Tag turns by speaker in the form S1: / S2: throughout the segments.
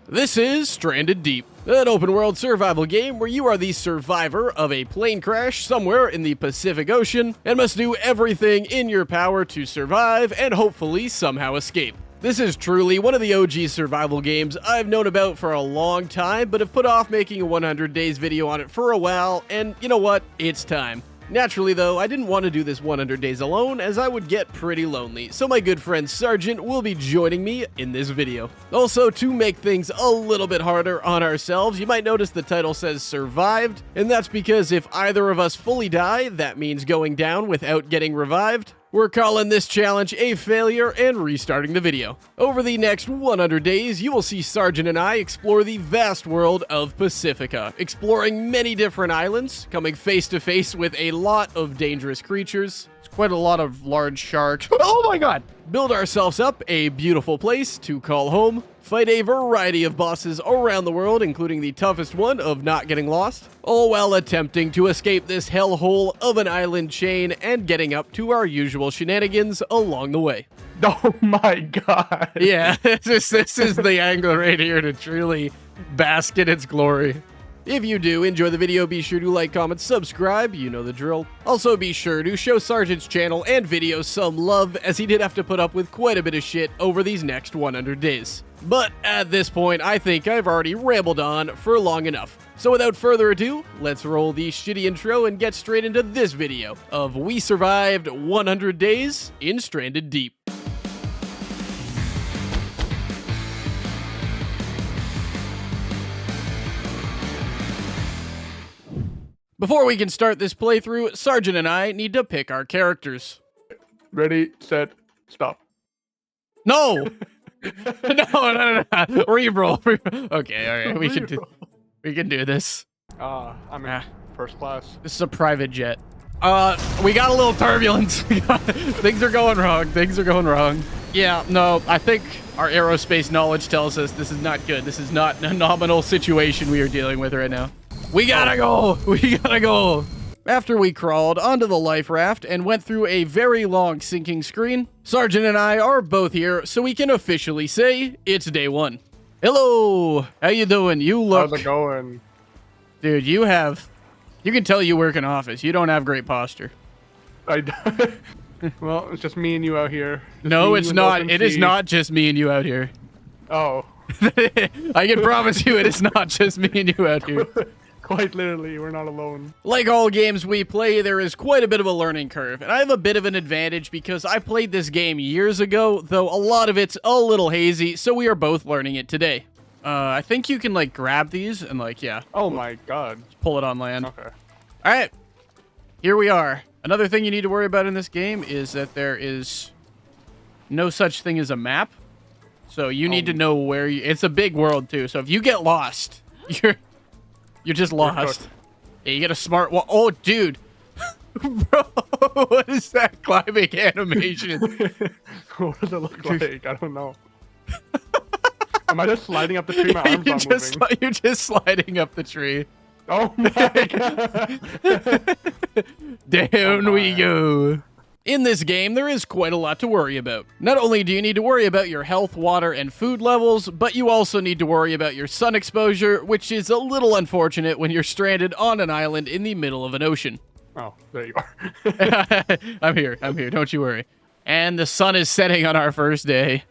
S1: This is Stranded Deep, an open-world survival game where you are the survivor of a plane crash somewhere in the Pacific Ocean and must do everything in your power to survive and hopefully somehow escape. This is truly one of the OG survival games I've known about for a long time, but have put off making a 100 days video on it for a while, and you know what? It's time. Naturally though, I didn't want to do this 100 days alone as I would get pretty lonely, so my good friend Sargent will be joining me in this video. Also, to make things a little bit harder on ourselves, you might notice the title says survived, and that's because if either of us fully die, that means going down without getting revived. We're calling this challenge a failure and restarting the video. Over the next 100 days, you will see Sargent and I explore the vast world of Pacifica, exploring many different islands, coming face to face with a lot of dangerous creatures. It's quite a lot of large sharks. Oh my god! Build ourselves up a beautiful place to call home, fight a variety of bosses around the world, including the toughest one of not getting lost, all while attempting to escape this hellhole of an island chain and getting up to our usual shenanigans along the way.
S2: Oh my god.
S1: Yeah, this is the angle right here to truly bask in its glory. If you do enjoy the video, be sure to like, comment, subscribe, you know the drill. Also be sure to show Sargent's channel and videos some love, as he did have to put up with quite a bit of shit over these next 100 days. But at this point, I think I've already rambled on for long enough. So without further ado, let's roll the shitty intro and get straight into this video of We Survived 100 Days in Stranded Deep. Before we can start this playthrough, Sargent and I need to pick our characters.
S2: Ready, set, stop.
S1: No! No. Re-roll. Okay, alright, we can do this.
S2: I'm in first class.
S1: This is a private jet. We got a little turbulence. Things are going wrong. Yeah, no, I think our aerospace knowledge tells us this is not good. This is not a nominal situation we are dealing with right now. We gotta go! After we crawled onto the life raft and went through a very long sinking screen, Sargent and I are both here, so we can officially say it's day one. Hello! How you doing? You look...
S2: How's it going?
S1: Dude, you can tell you work in office. You don't have great posture.
S2: Well, it's just me and you out here.
S1: No, it's not. It is not just me and you out here.
S2: Oh.
S1: I can promise you it is not just me and you out here.
S2: Quite literally, we're not alone.
S1: Like all games we play, there is quite a bit of a learning curve, and I have a bit of an advantage because I played this game years ago, though a lot of it's a little hazy, so we are both learning it today. I think you can, like, grab these and, like, yeah.
S2: Oh my god.
S1: Pull it on land.
S2: Okay.
S1: Alright. Here we are. Another thing you need to worry about in this game is that there is no such thing as a map. So you need to know where you... It's a big world, too, so if you get lost, you're just lost. Yeah, you get a smart... Oh, dude. Bro, what is that climbing animation?
S2: What does it look like? I don't know. Am I just sliding up the tree? My arms aren't moving.
S1: You're just sliding up the tree.
S2: Oh my god.
S1: Down we go. In this game, there is quite a lot to worry about. Not only do you need to worry about your health, water, and food levels, but you also need to worry about your sun exposure, which is a little unfortunate when you're stranded on an island in the middle of an ocean.
S2: Oh, there you are.
S1: I'm here, don't you worry. And the sun is setting on our first day.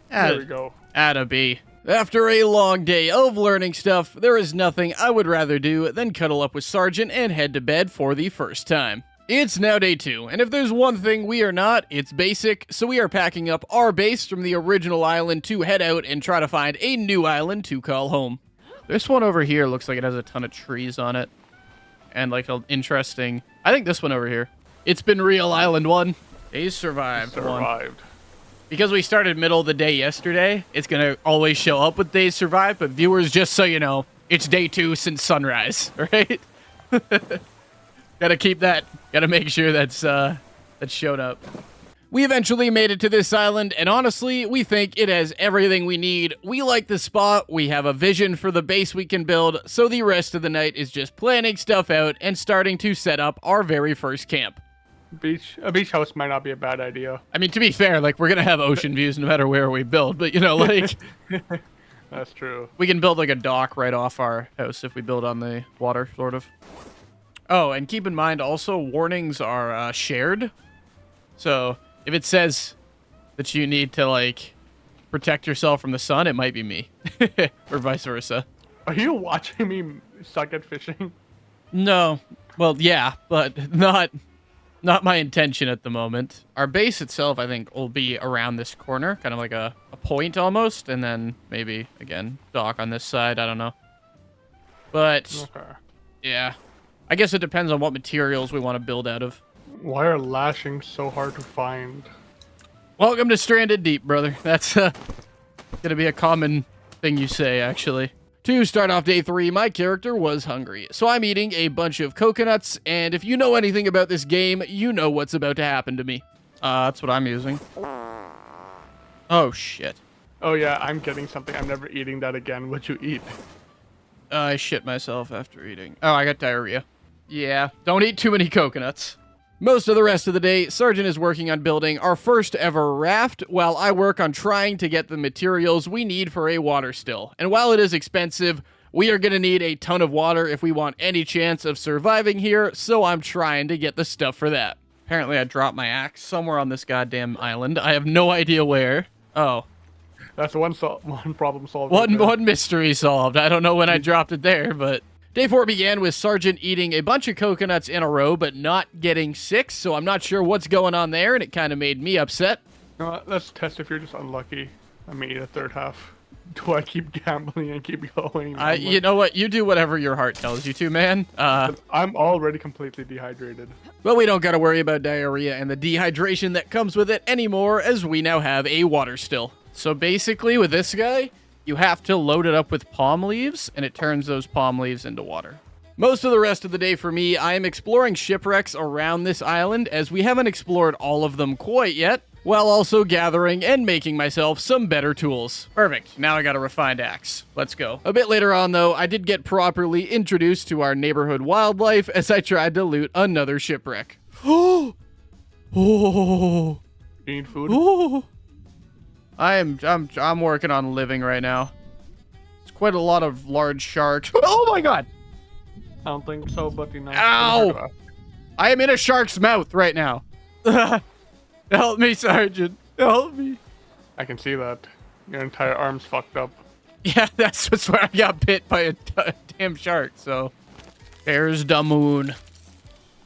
S2: There we go.
S1: Atta B. After a long day of learning stuff, there is nothing I would rather do than cuddle up with Sargent and head to bed for the first time. It's now day 2, and if there's one thing we are not, it's basic, so we are packing up our base from the original island to head out and try to find a new island to call home. This one over here looks like it has a ton of trees on it, and like an interesting... I think this one over here. It's been real, Island 1. Days survived. Because we started middle of the day yesterday, it's gonna always show up with days survived, but viewers, just so you know, it's day 2 since sunrise, right? Gotta keep that. Gotta make sure that's showed up. We eventually made it to this island, and honestly, we think it has everything we need. We like the spot, we have a vision for the base we can build, so the rest of the night is just planning stuff out and starting to set up our very first camp.
S2: A beach house might not be a bad idea.
S1: I mean, to be fair, like, we're gonna have ocean views no matter where we build, but, you know, like...
S2: That's true.
S1: We can build like a dock right off our house if we build on the water, sort of. Oh, and keep in mind also warnings are shared. So if it says that you need to like protect yourself from the sun, it might be me, or vice versa.
S2: Are you watching me suck at fishing?
S1: No, well, yeah, but not my intention at the moment. Our base itself, I think, will be around this corner, kind of like a point almost, and then maybe again dock on this side. I don't know, but
S2: Okay.
S1: yeah, I guess it depends on what materials we want to build out of.
S2: Why are lashings so hard to find?
S1: Welcome to Stranded Deep, brother. That's gonna be a common thing you say, actually. To start off day 3, my character was hungry, so I'm eating a bunch of coconuts, and if you know anything about this game, you know what's about to happen to me. That's what I'm using. Oh, shit.
S2: Oh yeah, I'm getting something. I'm never eating that again. What'd you eat?
S1: I shit myself after eating. Oh, I got diarrhea. Yeah, don't eat too many coconuts. Most of the rest of the day, Sergeant is working on building our first ever raft, while I work on trying to get the materials we need for a water still. And while it is expensive, we are going to need a ton of water if we want any chance of surviving here, so I'm trying to get the stuff for that. Apparently I dropped my axe somewhere on this goddamn island. I have no idea where. Oh.
S2: That's one problem solved.
S1: One mystery solved. I don't know when I dropped it there, but... Day 4 began with Sergeant eating a bunch of coconuts in a row, but not getting sick, so I'm not sure what's going on there, and it kind of made me upset.
S2: Let's test if you're just unlucky. I may eat a third half. Do I keep gambling and keep going?
S1: You know what? You do whatever your heart tells you to, man.
S2: I'm already completely dehydrated.
S1: But we don't gotta worry about diarrhea and the dehydration that comes with it anymore, as we now have a water still. So basically, with this guy... you have to load it up with palm leaves, and it turns those palm leaves into water. Most of the rest of the day for me, I am exploring shipwrecks around this island, as we haven't explored all of them quite yet, while also gathering and making myself some better tools. Perfect, now I got a refined axe. Let's go. A bit later on, though, I did get properly introduced to our neighborhood wildlife as I tried to loot another shipwreck. Oh!
S2: You need food?
S1: Oh! I'm working on living right now. It's quite a lot of large sharks. Oh my god!
S2: I don't think so, but you know.
S1: Ow! I am in a shark's mouth right now. Help me, Sergeant. Help me.
S2: I can see that. Your entire arm's fucked up.
S1: Yeah, that's what's where I got bit by a damn shark, so. There's the moon.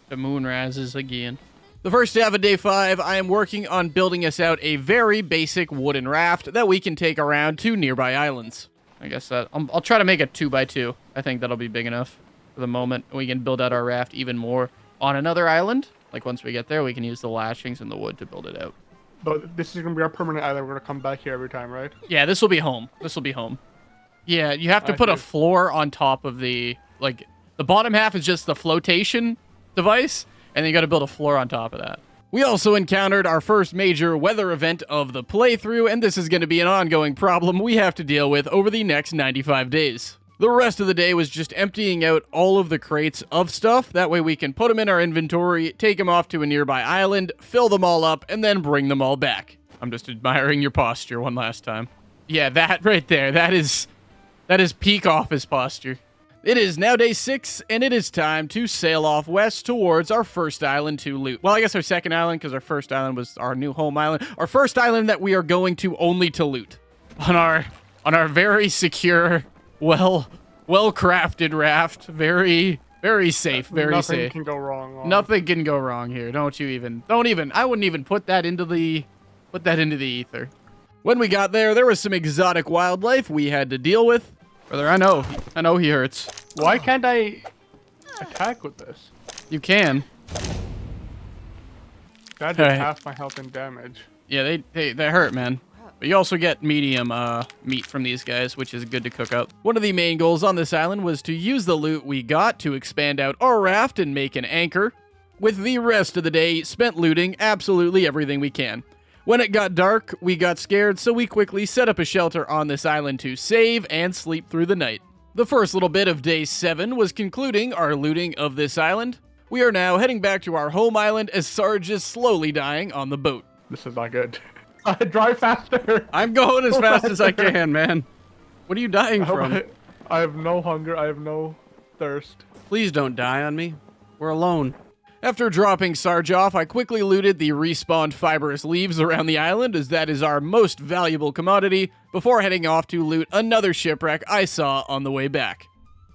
S1: The moon rises again. The first half of day 5, I am working on building us out a very basic wooden raft that we can take around to nearby islands. I guess that I'll try to make a 2x2. I think that'll be big enough for the moment. We can build out our raft even more on another island. Like once we get there, we can use the lashings and the wood to build it out.
S2: But this is gonna be our permanent island. We're gonna come back here every time, right?
S1: Yeah, this will be home. This will be home. Yeah, you have to put a floor on top of the the bottom half is just the flotation device. And then you got to build a floor on top of that. We also encountered our first major weather event of the playthrough, and this is going to be an ongoing problem we have to deal with over the next 95 days. The rest of the day was just emptying out all of the crates of stuff. That way we can put them in our inventory, take them off to a nearby island, fill them all up, and then bring them all back. I'm just admiring your posture one last time. Yeah, that right there, that is peak office posture. It is now day 6, and it is time to sail off west towards our first island to loot. Well, I guess our second island, because our first island was our new home island. Our first island that we are going to only to loot. On our very secure, well-crafted raft. Very, very safe, very safe.
S2: Nothing can go wrong.
S1: Nothing can go wrong here. Don't even, I wouldn't even put that into the ether. When we got there was some exotic wildlife we had to deal with. Brother, I know he hurts.
S2: Why can't I attack with this?
S1: You can.
S2: That did half my health and damage.
S1: Yeah, they hurt, man. But you also get medium meat from these guys, which is good to cook up. One of the main goals on this island was to use the loot we got to expand out our raft and make an anchor, with the rest of the day spent looting absolutely everything we can. When it got dark, we got scared, so we quickly set up a shelter on this island to save and sleep through the night. The first little bit of day 7 was concluding our looting of this island. We are now heading back to our home island as Sarge is slowly dying on the boat.
S2: This is not good. Drive faster!
S1: I'm going as fast as I can, man. What are you dying from?
S2: I have no hunger. I have no thirst.
S1: Please don't die on me. We're alone. After dropping Sarge off, I quickly looted the respawned fibrous leaves around the island, as that is our most valuable commodity, before heading off to loot another shipwreck I saw on the way back.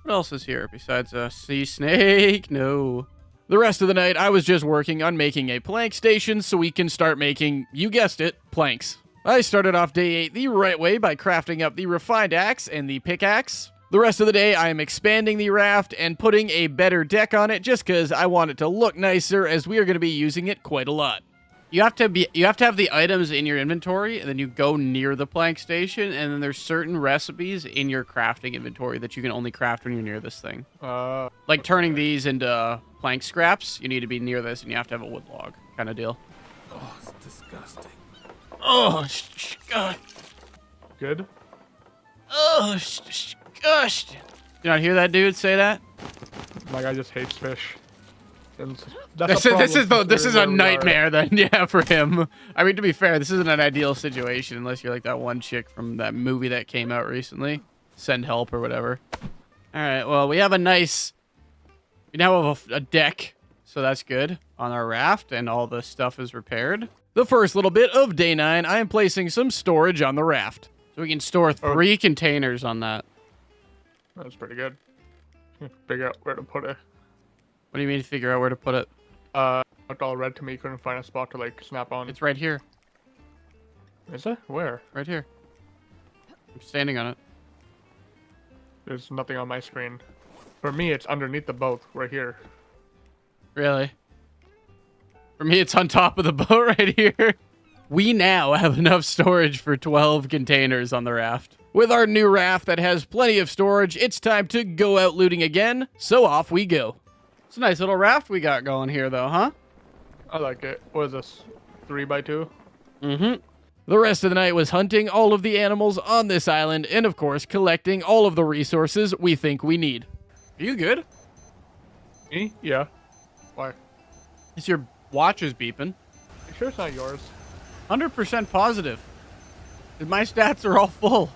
S1: What else is here besides a sea snake? No. The rest of the night, I was just working on making a plank station so we can start making, you guessed it, planks. I started off day 8 the right way by crafting up the refined axe and the pickaxe. The rest of the day, I am expanding the raft and putting a better deck on it just because I want it to look nicer, as we are going to be using it quite a lot. You have to have the items in your inventory, and then you go near the plank station, and then there's certain recipes in your crafting inventory that you can only craft when you're near this thing. Like turning these into plank scraps, you need to be near this, and you have to have a wood log kind of deal.
S3: Oh, it's disgusting.
S1: Oh, God.
S2: Good.
S1: Oh, gosh. Did you not hear that dude say that?
S2: My guy just hates fish. And
S1: This is a nightmare then, yeah, for him. I mean, to be fair, this isn't an ideal situation unless you're like that one chick from that movie that came out recently. Send Help or whatever. All right, well, we have we now have a deck, so that's good, on our raft, and all the stuff is repaired. The first little bit of day 9, I am placing some storage on the raft. So we can store 3 containers on that.
S2: That's pretty good. Figure out where to put it.
S1: What do you mean figure out where to put it?
S2: Looked all red to me. Couldn't find a spot to like snap on.
S1: It's right here.
S2: Is it? Where?
S1: Right here. I'm standing on it.
S2: There's nothing on my screen. For me, it's underneath the boat, right here.
S1: Really? For me, it's on top of the boat right here. We now have enough storage for 12 containers on the raft. With our new raft that has plenty of storage, it's time to go out looting again, so off we go. It's a nice little raft we got going here, though, huh?
S2: I like it. What is this? 3x2?
S1: Mm-hmm. The rest of the night was hunting all of the animals on this island and, of course, collecting all of the resources we think we need. Are you good?
S2: Me? Yeah. Why?
S1: Is your watch is beeping?
S2: You sure it's not yours?
S1: 100% positive. My stats are all full.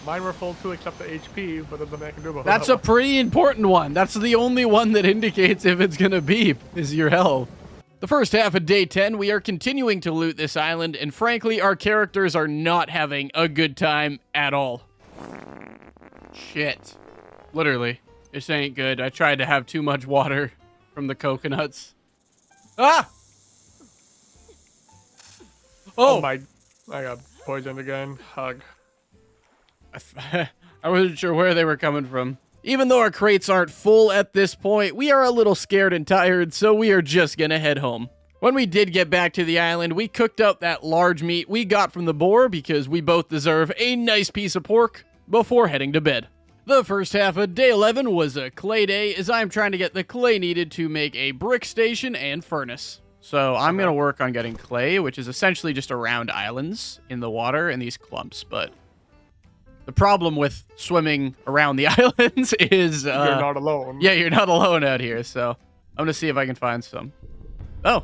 S2: Mine were full too, except the HP, but there's nothing I can do about
S1: That's a pretty important one. That's the only one that indicates if it's gonna beep, is your health. The first half of day 10, we are continuing to loot this island, and frankly, our characters are not having a good time at all. Shit. Literally. This ain't good. I tried to have too much water from the coconuts. Ah!
S2: Oh my, I got poisoned again. Hug.
S1: I wasn't sure where they were coming from. Even though our crates aren't full at this point, we are a little scared and tired, so we are just gonna head home. When we did get back to the island, we cooked up that large meat we got from the boar because we both deserve a nice piece of pork before heading to bed. The first half of day 11 was a clay day, as I'm trying to get the clay needed to make a brick station and furnace. So I'm gonna work on getting clay, which is essentially just around islands in the water in these clumps, but the problem with swimming around the islands is...
S2: You're not alone.
S1: Yeah, you're not alone out here, so I'm going to see if I can find some. Oh,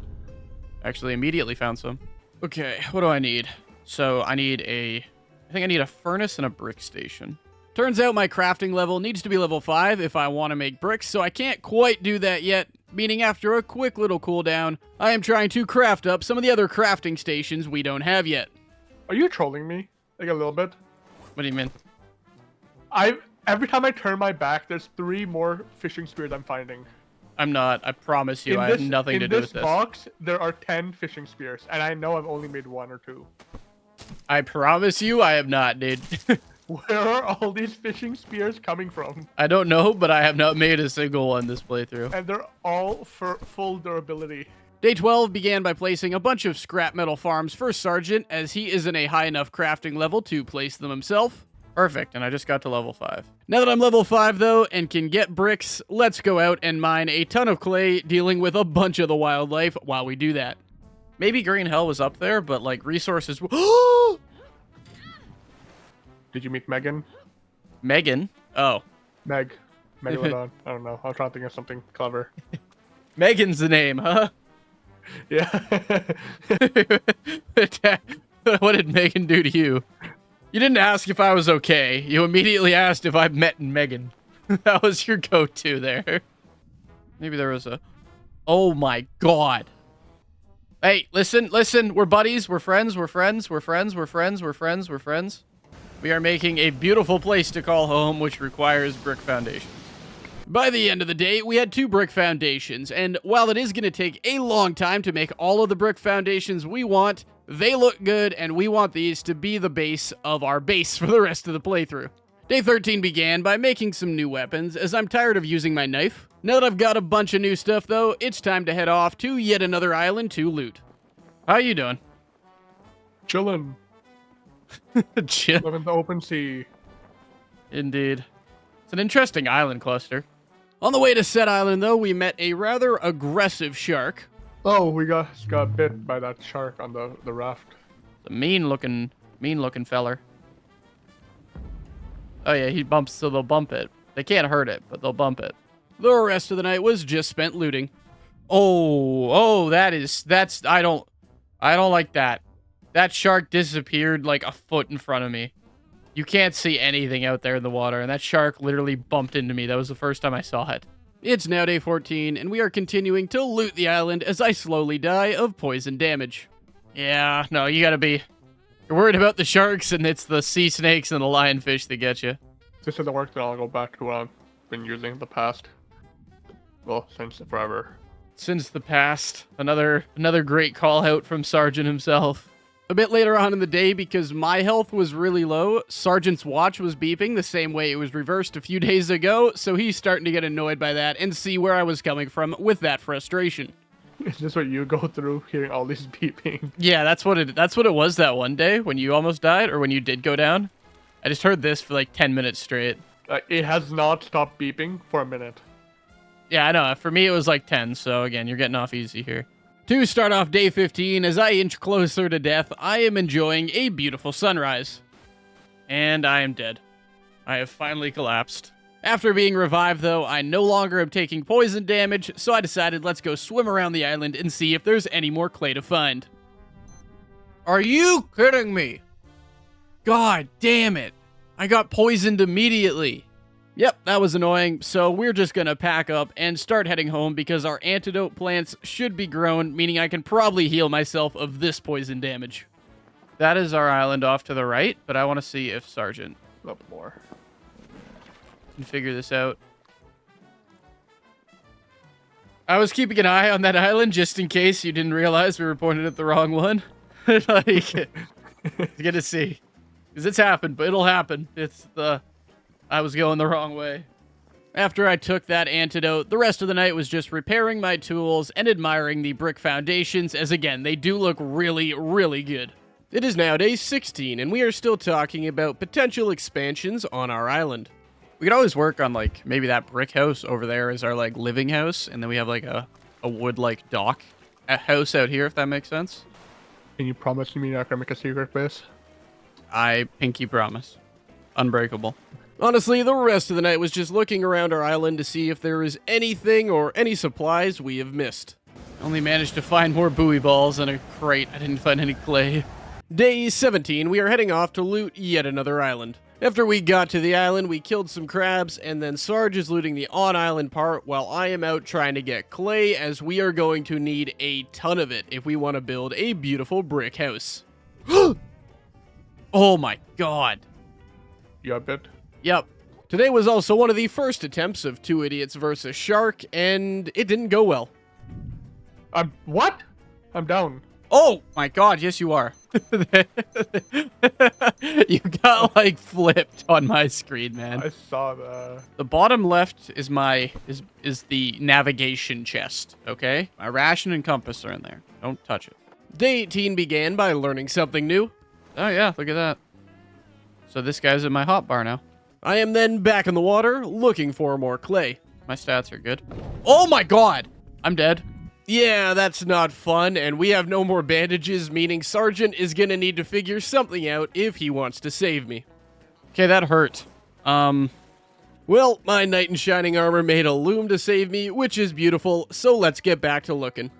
S1: actually immediately found some. Okay, what do I need? So I think I need a furnace and a brick station. Turns out my crafting level needs to be level 5 if I want to make bricks, so I can't quite do that yet, meaning after a quick little cooldown, I am trying to craft up some of the other crafting stations we don't have yet.
S2: Are you trolling me? Like a little bit?
S1: What do you mean?
S2: Every time I turn my back, there's 3 more fishing spears I'm finding.
S1: I'm not. I promise you, I have nothing to do with this.
S2: In this box, there are 10 fishing spears, and I know I've only made 1 or 2.
S1: I promise you, I have not, dude.
S2: Where are all these fishing spears coming from?
S1: I don't know, but I have not made a single one this playthrough.
S2: And they're all for full durability.
S1: Day 12 began by placing a bunch of scrap metal farms for Sergeant, as he isn't a high enough crafting level to place them himself. Perfect, and I just got to level 5. Now that I'm level 5, though, and can get bricks, let's go out and mine a ton of clay, dealing with a bunch of the wildlife while we do that. Maybe Green Hell was up there, but, like, resources...
S2: Did you meet Megan?
S1: Megan? Oh.
S2: Megalodon. I don't know. I was trying to think of something clever.
S1: Megan's the name, huh?
S2: Yeah.
S1: What did Megan do to you? You didn't ask if I was okay. You immediately asked if I've met Megan. That was your go-to there. Maybe there was a... Oh my god. Hey, listen. We're buddies. We're friends. We're friends. We're friends. We're friends. We're friends. We're friends. We are making a beautiful place to call home, which requires brick foundations. By the end of the day, we had 2 brick foundations, and while it is going to take a long time to make all of the brick foundations we want, they look good, and we want these to be the base of our base for the rest of the playthrough. Day 13 began by making some new weapons, as I'm tired of using my knife. Now that I've got a bunch of new stuff, though, it's time to head off to yet another island to loot. How you doing?
S2: Chillin'.
S1: Chill.
S2: Live in the open sea.
S1: Indeed. It's an interesting island cluster. On the way to said island, though, we met a rather aggressive shark.
S2: Oh, we got bit by that shark on the raft.
S1: It's a mean-looking feller. Oh yeah, he bumps, so they'll bump it. They can't hurt it, but they'll bump it. The rest of the night was just spent looting. I don't like that. That shark disappeared like a foot in front of me. You can't see anything out there in the water, and that shark literally bumped into me. That was the first time I saw it. It's now day 14, and we are continuing to loot the island as I slowly die of poison damage. Yeah, no, you're worried about the sharks, and it's the sea snakes and the lionfish that get you.
S2: This is the work that I'll go back to what I've been using in the past. Well, since forever.
S1: Since the past. Another great call out from Sergeant himself. A bit later on in the day, because my health was really low, Sergeant's watch was beeping the same way it was reversed a few days ago, so he's starting to get annoyed by that and see where I was coming from with that frustration.
S2: Is this what you go through, hearing all these beeping?
S1: Yeah, that's what it was that one day when you almost died, or when you did go down. I just heard this for like 10 minutes straight.
S2: It has not stopped beeping for a minute.
S1: Yeah, I know. For me, it was like 10, so again, you're getting off easy here. To start off day 15, as I inch closer to death, I am enjoying a beautiful sunrise. And I am dead. I have finally collapsed. After being revived, though, I no longer am taking poison damage, so I decided let's go swim around the island and see if there's any more clay to find. Are you kidding me? God damn it. I got poisoned immediately. Yep, that was annoying, so we're just gonna pack up and start heading home because our antidote plants should be grown, meaning I can probably heal myself of this poison damage. That is our island off to the right, but I want to see if Sergeant
S2: Up more.
S1: can figure this out. I was keeping an eye on that island just in case you didn't realize we were pointed at the wrong one. Like, it's good to see. Because it's happened, but it'll happen. I was going the wrong way. After I took that antidote, the rest of the night was just repairing my tools and admiring the brick foundations, as again, they do look really, really good. It is now day 16, and we are still talking about potential expansions on our island. We could always work on, like, maybe that brick house over there is our, like, living house, and then we have, like, a wood, like, dock house out here, if that makes sense.
S2: Can you promise me you're not gonna make a secret base?
S1: I pinky promise. Unbreakable. Honestly, the rest of the night was just looking around our island to see if there is anything or any supplies we have missed. Only managed to find more buoy balls and a crate. I didn't find any clay. Day 17, we are heading off to loot yet another island. After we got to the island, we killed some crabs, and then Sarge is looting the on-island part while I am out trying to get clay, as we are going to need a ton of it if we want to build a beautiful brick house. Oh my god.
S2: You a bit?
S1: Yep. Today was also one of the first attempts of Two Idiots versus Shark, and it didn't go well.
S2: What? I'm down.
S1: Oh my god, yes you are. You got like flipped on my screen, man.
S2: I saw that.
S1: The bottom left is is the navigation chest, okay? My ration and compass are in there. Don't touch it. Day 18 began by learning something new. Oh yeah, look at that. So this guy's in my hotbar now. I am then back in the water looking for more clay. My stats are good. Oh my god! I'm dead. Yeah, that's not fun, and we have no more bandages, meaning Sergeant is gonna need to figure something out if he wants to save me. Okay, that hurt. Well, my knight in shining armor made a loom to save me, which is beautiful, so let's get back to looking.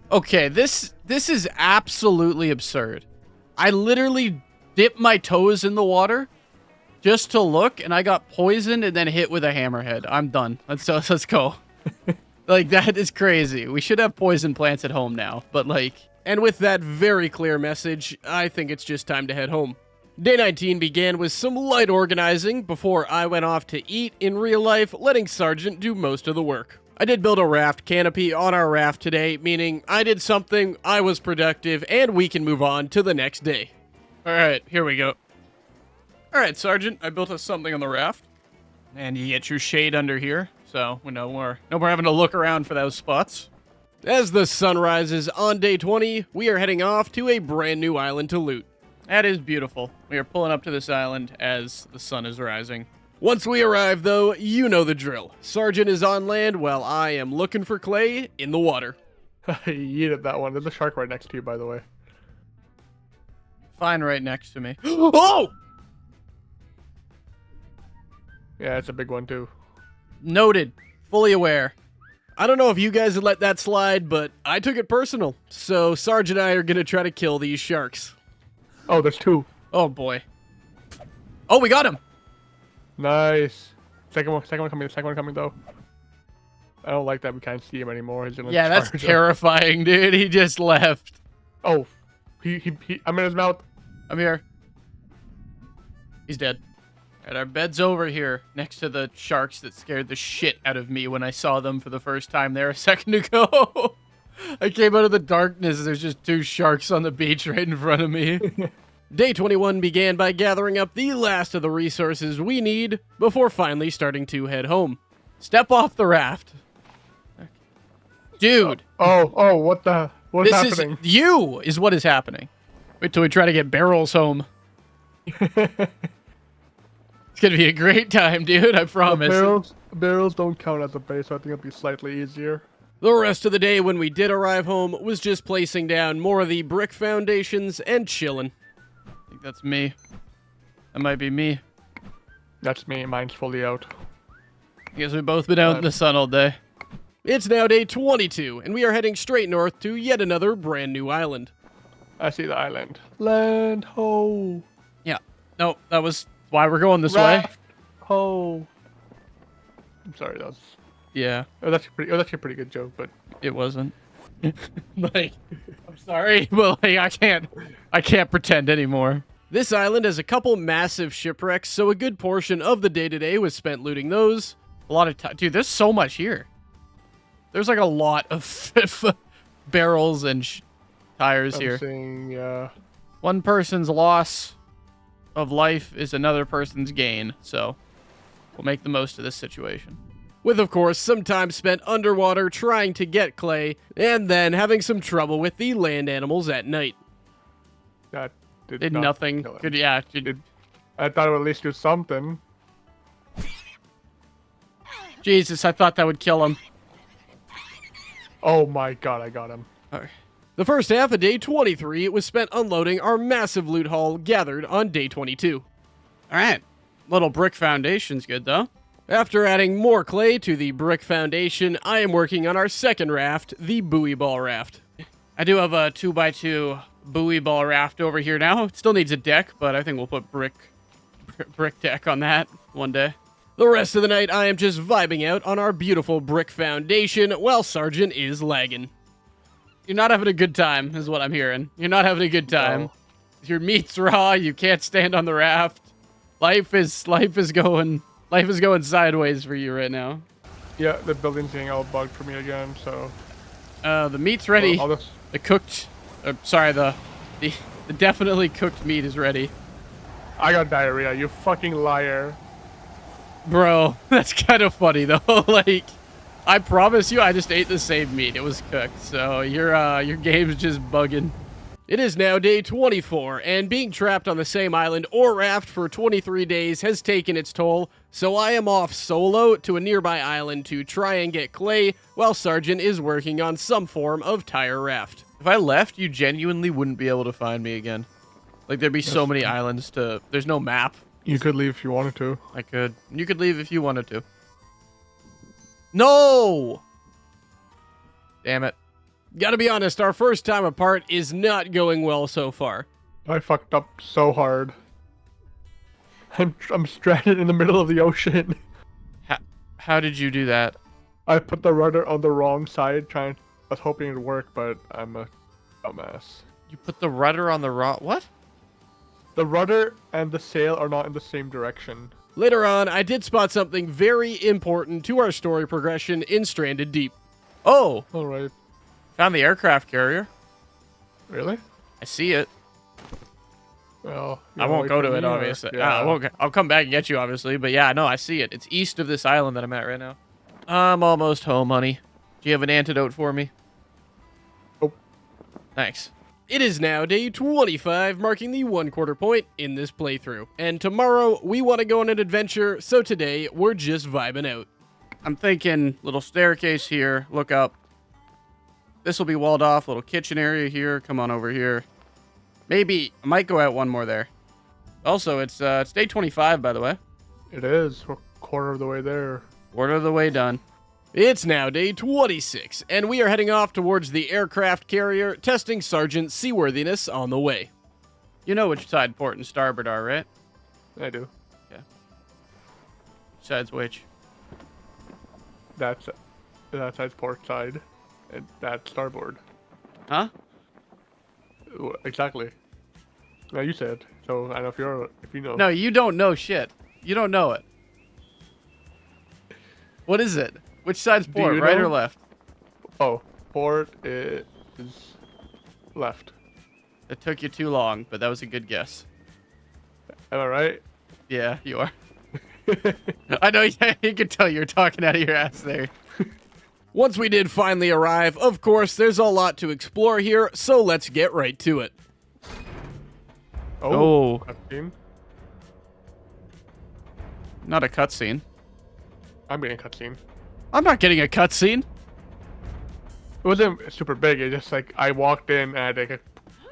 S1: Okay, this is absolutely absurd.
S4: I literally dipped my toes in the water just to look, and I got poisoned and then hit with a hammerhead. I'm done. Let's go. Like, that is crazy. We should have poison plants at home now, but like...
S1: And with that very clear message, I think it's just time to head home. Day 19 began with some light organizing before I went off to eat in real life, letting Sergeant do most of the work. I did build a raft canopy on our raft today, meaning I did something, I was productive, and we can move on to the next day.
S4: All right, here we go. All right, Sergeant, I built us something on the raft. And you get your shade under here, so we no more having to look around for those spots.
S1: As the sun rises on day 20, we are heading off to a brand new island to loot.
S4: That is beautiful. We are pulling up to this island as the sun is rising.
S1: Once we arrive, though, you know the drill. Sergeant is on land while I am looking for clay in the water.
S2: You yeeted that one. There's a shark right next to you, by the way.
S4: Fine right next to me.
S1: Oh!
S2: Yeah, it's a big one, too.
S4: Noted. Fully aware.
S1: I don't know if you guys would let that slide, but I took it personal. So Sergeant and I are going to try to kill these sharks.
S2: Oh, there's two.
S4: Oh, boy. Oh, we got him!
S2: Nice. Second one coming, though. I don't like that we can't see him anymore. He's in
S4: Yeah, that's
S2: charge of-
S4: terrifying, dude. He just left.
S2: Oh, I'm in his mouth.
S4: I'm here. He's dead. All right, our bed's over here next to the sharks that scared the shit out of me when I saw them for the first time there a second ago. I came out of the darkness. There's just two sharks on the beach right in front of me.
S1: Day 21 began by gathering up the last of the resources we need before finally starting to head home.
S4: Step off the raft. Dude.
S2: Oh, what's happening?
S4: Is what is happening. Wait till we try to get barrels home. It's gonna be a great time, dude, I promise.
S2: Barrels don't count as a base, so I think it'll be slightly easier.
S1: The rest of the day when we did arrive home was just placing down more of the brick foundations and chilling.
S4: I think that's me. That might be me.
S2: That's me. Mine's fully out.
S4: I guess we've both been out in the sun all day.
S1: It's now day 22, and we are heading straight north to yet another brand new island.
S2: I see the island. Land ho.
S4: Yeah. No, that was why we're going this way.
S2: Raft ho. I'm sorry, that was.
S4: Yeah,
S2: It was actually a pretty good joke, but
S4: it wasn't. Like, I'm sorry, but like, I can't pretend anymore.
S1: This island has a couple massive shipwrecks, so a good portion of the day today was spent looting those.
S4: A lot of time, dude. There's so much here. There's like a lot of barrels and tires here.
S2: I'm saying, yeah.
S4: One person's loss of life is another person's gain, so we'll make the most of this situation.
S1: With, of course, some time spent underwater trying to get clay, and then having some trouble with the land animals at night.
S2: That
S4: Did
S2: not
S4: nothing.
S2: kill him.
S4: Good, yeah.
S2: I thought it would at least do something.
S4: Jesus, I thought that would kill him.
S2: Oh my god, I got him.
S1: The first half of day 23 was spent unloading our massive loot haul gathered on day 22.
S4: All right. Little brick foundation's good, though.
S1: After adding more clay to the brick foundation, I am working on our second raft, the buoy ball raft.
S4: I do have a 2x2 buoy ball raft over here now. It still needs a deck, but I think we'll put brick deck on that one day.
S1: The rest of the night, I am just vibing out on our beautiful brick foundation while Sergeant is lagging.
S4: You're not having a good time, is what I'm hearing. You're not having a good time.
S2: No.
S4: Your meat's raw. You can't stand on the raft. Life is going sideways for you right now.
S2: Yeah, the building's getting all bugged for me again, so...
S4: The meat's ready.
S2: I'll just...
S4: The cooked... the definitely cooked meat is ready.
S2: I got diarrhea, you fucking liar.
S4: Bro, that's kind of funny, though. Like, I promise you, I just ate the same meat. It was cooked, so your game's just bugging.
S1: It is now day 24, and being trapped on the same island or raft for 23 days has taken its toll, so I am off solo to a nearby island to try and get clay, while Sergeant is working on some form of tire raft.
S4: If I left, you genuinely wouldn't be able to find me again. Like, there'd be so many islands to... There's no map.
S2: You could leave if you wanted to.
S4: I could. You could leave if you wanted to. No! Damn it.
S1: Gotta be honest, our first time apart is not going well so far.
S2: I fucked up so hard. I'm stranded in the middle of the ocean.
S4: How did you do that?
S2: I put the rudder on the wrong side, I was hoping it'd work, but I'm a dumbass.
S4: You put the rudder on the wrong... What?
S2: The rudder and the sail are not in the same direction.
S1: Later on, I did spot something very important to our story progression in Stranded Deep.
S4: Oh,
S2: Alright.
S4: found the aircraft carrier.
S2: Really?
S4: I see it.
S2: Well,
S4: I won't go to it, obviously. I won't. I'll come back and get you, obviously. But yeah, no, I see it. It's east of this island that I'm at right now. I'm almost home, honey. Do you have an antidote for me?
S2: Nope.
S4: Thanks.
S1: It is now day 25, marking the 1/4 point in this playthrough. And tomorrow, we want to go on an adventure, so today, we're just vibing out.
S4: I'm thinking little staircase here. Look up. This will be walled off. Little kitchen area here. Come on over here. Maybe I might go out one more there. Also, it's day 25, by the way.
S2: It is. We're quarter of the way there.
S4: Quarter of the way done.
S1: It's now day 26, and we are heading off towards the aircraft carrier, testing Sergeant seaworthiness on the way.
S4: You know which side port and starboard are, right?
S2: I do.
S4: Which side's which?
S2: That's side's port side, and that's starboard.
S4: Huh?
S2: Exactly. No, you said. So I don't know if you know.
S4: No, you don't know shit. You don't know it. What is it? Which side's port,
S2: you
S4: right
S2: know?
S4: or left?
S2: Oh, port is left.
S4: It took you too long, but that was a good guess.
S2: Am I right?
S4: Yeah, you are. I know, yeah, you can tell you're talking out of your ass there.
S1: Once we did finally arrive, of course, there's a lot to explore here, so let's get right to it.
S4: Oh.
S2: Cutscene.
S4: Not a cutscene.
S2: I'm getting a cutscene.
S4: I'm not getting a cutscene.
S2: It wasn't super big. It just like I walked in and I had like a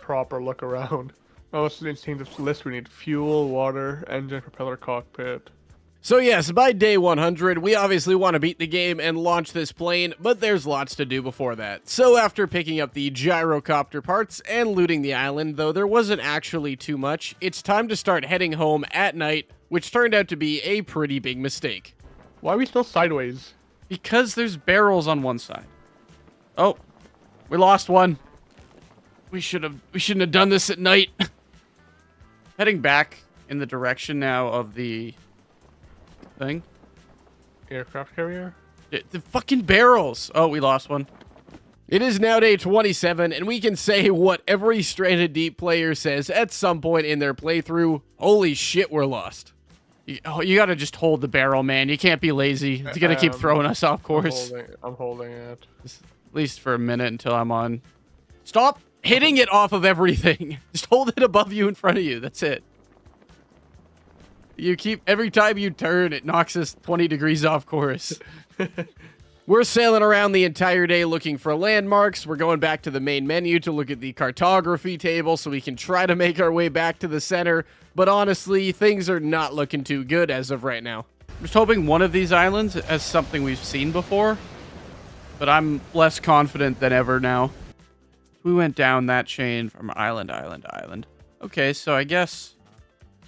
S2: proper look around. Oh, it's seeing this list. We need fuel, water, engine, propeller, cockpit.
S1: So yes, by day 100, we obviously want to beat the game and launch this plane, but there's lots to do before that. So after picking up the gyrocopter parts and looting the island, though there wasn't actually too much, it's time to start heading home at night, which turned out to be a pretty big mistake.
S2: Why are we still sideways?
S4: Because there's barrels on one side. Oh, we lost one. We shouldn't have done this at night. Heading back in the direction now of the thing.
S2: Aircraft carrier?
S4: The fucking barrels. Oh, we lost one.
S1: It is now day 27, and we can say what every Stranded Deep player says at some point in their playthrough: holy shit, we're lost.
S4: You gotta just hold the barrel, man. You can't be lazy. It's gonna keep throwing us off course.
S2: I'm holding it.
S4: At least for a minute until I'm on. Stop hitting it off of everything. Just hold it above you in front of you. That's it. You keep, every time you turn, it knocks us 20 degrees off course.
S1: We're sailing around the entire day looking for landmarks. We're going back to the main menu to look at the cartography table so we can try to make our way back to the center. But honestly, things are not looking too good as of right now.
S4: I'm just hoping one of these islands has something we've seen before. But I'm less confident than ever now. We went down that chain from island to island to island. Okay, so I guess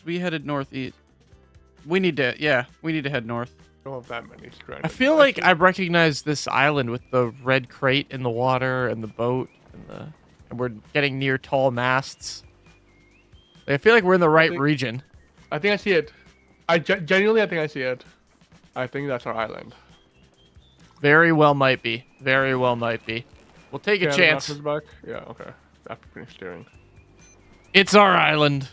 S4: we headed northeast. We need to head north.
S2: Don't have that many stranded.
S3: I feel like I recognize this island with the red crate in the water and the boat and we're getting near tall masts. I feel like we're in the right region.
S2: I think I see it. I genuinely think I see it. I think that's our island.
S3: Very well might be. Very well might be. We'll take a
S2: Okay,
S3: chance.
S2: back. Yeah, okay. After finish steering.
S3: It's our island.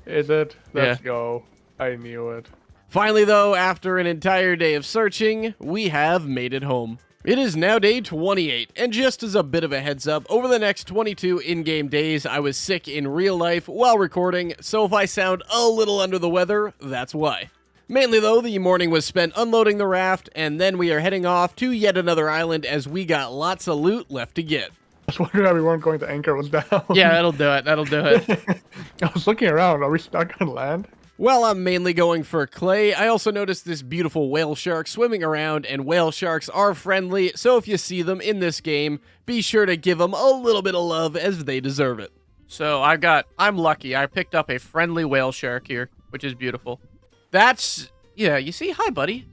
S2: Is it? Let's
S3: Yeah.
S2: go. I knew it.
S1: Finally, though, after an entire day of searching, we have made it home. It is now day 28, and just as a bit of a heads up, over the next 22 in-game days, I was sick in real life while recording, so if I sound a little under the weather, that's why. Mainly, though, the morning was spent unloading the raft, and then we are heading off to yet another island as we got lots of loot left to get.
S2: I was wondering how we weren't going to anchor was down.
S4: Yeah, that'll do it. That'll do it.
S2: I was looking around. Are we stuck on land?
S1: While I'm mainly going for clay, I also noticed this beautiful whale shark swimming around, and whale sharks are friendly, so if you see them in this game, be sure to give them a little bit of love as they deserve it.
S4: So I'm lucky. I picked up a friendly whale shark here, which is beautiful. Yeah, you see, hi buddy.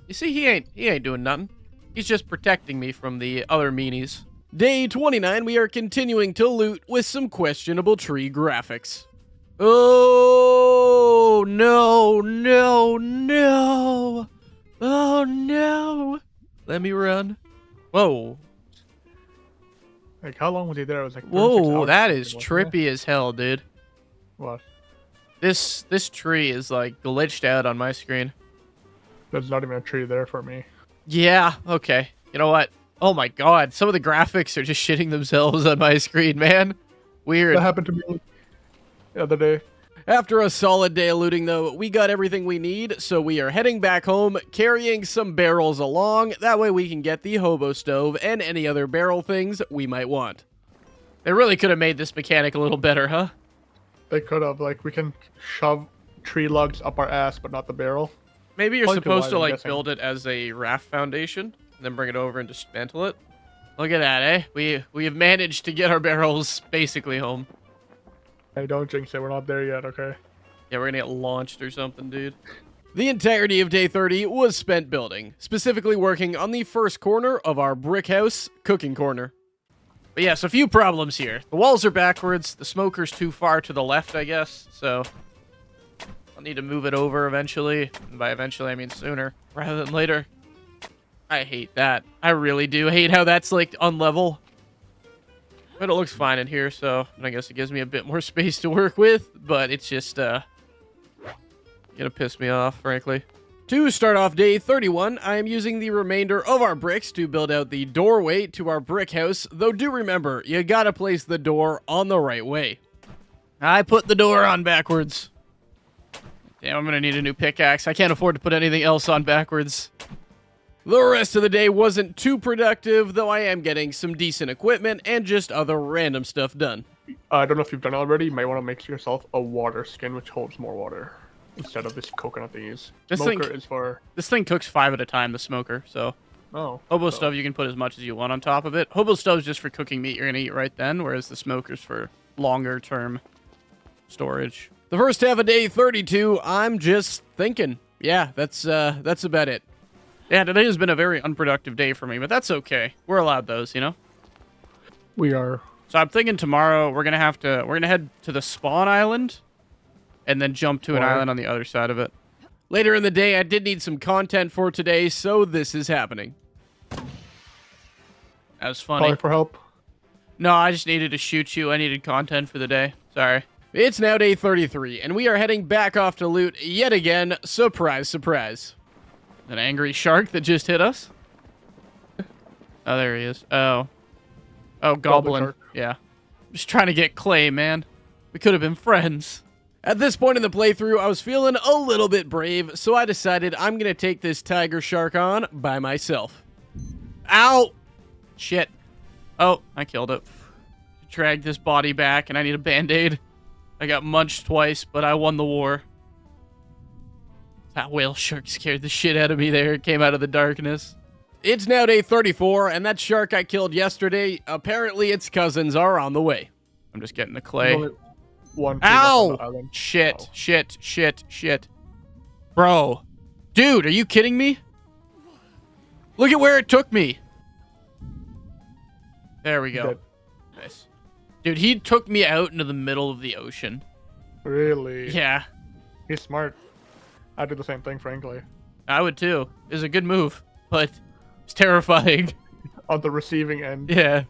S4: You see, he ain't doing nothing. He's just protecting me from the other meanies.
S1: Day 29, we are continuing to loot with some questionable tree graphics. Oh, no, no, no. Oh, no. Let me run. Whoa.
S2: Like, how long was he there? It was like 36
S4: Whoa,
S2: hours
S4: that
S2: or
S4: is
S2: something, wasn't
S4: trippy as hell, dude.
S2: it? What?
S4: This tree is like glitched out on my screen.
S2: There's not even a tree there for me.
S4: Yeah, okay. You know what? Oh my god, some of the graphics are just shitting themselves on my screen, man. Weird.
S2: That happened to me the other day.
S1: After a solid day of looting, though, we got everything we need, so we are heading back home, carrying some barrels along. That way we can get the hobo stove and any other barrel things we might want.
S4: They really could have made this mechanic a little better, huh?
S2: They could have, like, we can shove tree logs up our ass, but not the barrel.
S4: Maybe you're
S2: Probably too
S4: supposed
S2: wide,
S4: to
S2: I'm
S4: like
S2: guessing.
S4: build it as a raft foundation, then bring it over and dismantle it. Look at that, eh? We have managed to get our barrels basically home.
S2: Hey, don't jinx it. We're not there yet, okay?
S4: Yeah, we're gonna get launched or something, dude.
S1: The entirety of day 30 was spent building, specifically working on the first corner of our brick house cooking corner.
S4: But yes, a few problems here. The walls are backwards. The smoker's too far to the left, I guess. So I'll need to move it over eventually. And by eventually, I mean sooner rather than later. I hate that. I really do hate how that's like unlevel. But it looks fine in here, so I guess it gives me a bit more space to work with. But it's just gonna piss me off, frankly.
S1: To start off day 31, I am using the remainder of our bricks to build out the doorway to our brick house, though do remember, you gotta place the door on the right way.
S4: I put the door on backwards. Damn, I'm gonna need a new pickaxe. I can't afford to put anything else on backwards.
S1: The rest of the day wasn't too productive, though I am getting some decent equipment and just other random stuff done.
S2: I don't know if you've done it already. You might want to make yourself a water skin, which holds more water, instead of this coconut they use.
S4: This
S2: Smoker
S4: thing-
S2: is for...
S4: This thing cooks 5 at a time, the smoker, so...
S2: Oh.
S4: Hobo
S2: so-
S4: stove, you can put as much as you want on top of it. Hobo stove's just for cooking meat you're gonna eat right then, whereas the smoker's for longer term storage.
S1: The first half of day 32, I'm just thinking. Yeah, that's about it.
S4: Yeah, today has been a very unproductive day for me, but that's okay. We're allowed those, you know?
S2: We are...
S4: So I'm thinking tomorrow we're gonna head to the spawn island and then jump to an
S2: Why?
S4: island on the other side of it.
S1: Later in the day, I did need some content for today, so this is happening.
S4: That was funny.
S2: Calling for help.
S4: No, I just needed to shoot you. I needed content for the day. Sorry.
S1: It's now day 33, and we are heading back off to loot yet again. Surprise, surprise.
S4: An angry shark that just hit us. Oh, there he is. Oh, goblin.
S2: shark.
S4: Yeah. Just trying to get clay, man. We could have been friends.
S1: At this point in the playthrough, I was feeling a little bit brave, so I decided I'm going to take this tiger shark on by myself.
S4: Ow! Shit. Oh, I killed it. Dragged this body back, and I need a band-aid. I got munched twice, but I won the war. That whale shark scared the shit out of me there. It came out of the darkness.
S1: It's now day 34, and that shark I killed yesterday, apparently its cousins are on the way.
S4: I'm just getting the
S2: There's
S4: clay.
S2: only one tree left on the
S4: Ow!
S2: island.
S4: Shit,
S2: Oh.
S4: shit. Bro. Dude, are you kidding me? Look at where it took me. There we go.
S2: Dead.
S4: Nice. Dude, he took me out into the middle of the ocean.
S2: Really?
S4: Yeah,
S2: He's smart. I'd do the same thing, frankly.
S4: I would too. It was a good move, but it's terrifying.
S2: On the receiving end.
S4: Yeah.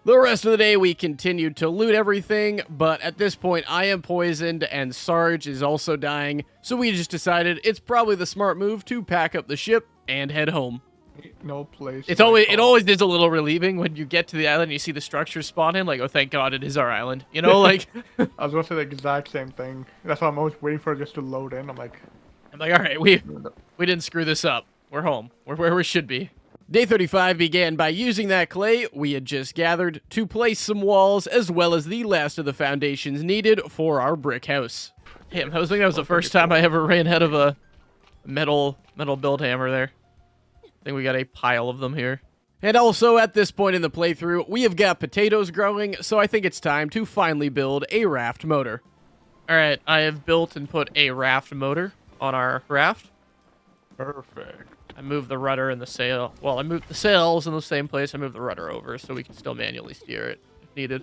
S1: The rest of the day, we continued to loot everything, but at this point, I am poisoned and Sarge is also dying, so we just decided it's probably the smart move to pack up the ship and head home.
S2: No place.
S4: It
S2: like home.
S4: always is a little relieving when you get to the island and you see the structure spawn in, like, oh, thank God it is our island. You know, like,
S2: I was going to say the exact same thing. That's why I'm always waiting for it just to load in. I'm like...
S4: I'm like, all right, we didn't screw this up. We're home. We're where we should be.
S1: Day 35 began by using that clay we had just gathered to place some walls as well as the last of the foundations needed for our brick house.
S4: Damn, I was thinking that was the first time I ever ran out of a metal build hammer there. I think we got a pile of them here.
S1: And also, at this point in the playthrough, we have got potatoes growing, so I think it's time to finally build a raft motor.
S3: All right, I have built and put a raft motor on our raft.
S2: Perfect.
S3: I moved the rudder and the sail. Well, I moved the sails in the same place. I moved the rudder over so we can still manually steer it if needed.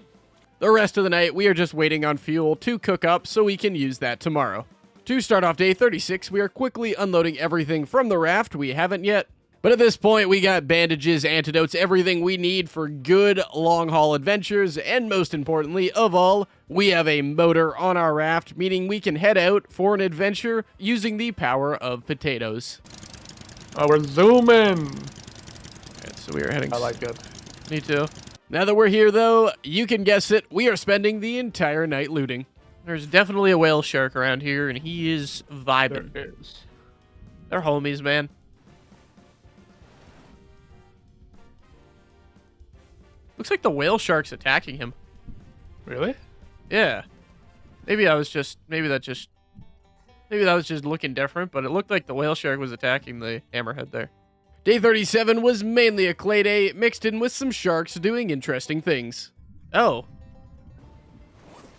S1: The rest of the night, we are just waiting on fuel to cook up so we can use that tomorrow. To start off day 36, we are quickly unloading everything from the raft we haven't yet. But at this point, we got bandages, antidotes, everything we need for good long-haul adventures, and most importantly of all, we have a motor on our raft, meaning we can head out for an adventure using the power of potatoes.
S2: Oh, we're zooming.
S3: Alright, so we are heading.
S2: I like it.
S3: Me too.
S1: Now that we're here, though, you can guess it, we are spending the entire night looting.
S3: There's definitely a whale shark around here, and he is vibing.
S2: There is.
S3: They're homies, man. Looks like the whale shark's attacking him.
S2: Really?
S3: Yeah. Maybe that was just looking different, but it looked like the whale shark was attacking the hammerhead there.
S1: Day 37 was mainly a clay day, mixed in with some sharks doing interesting things.
S3: Oh.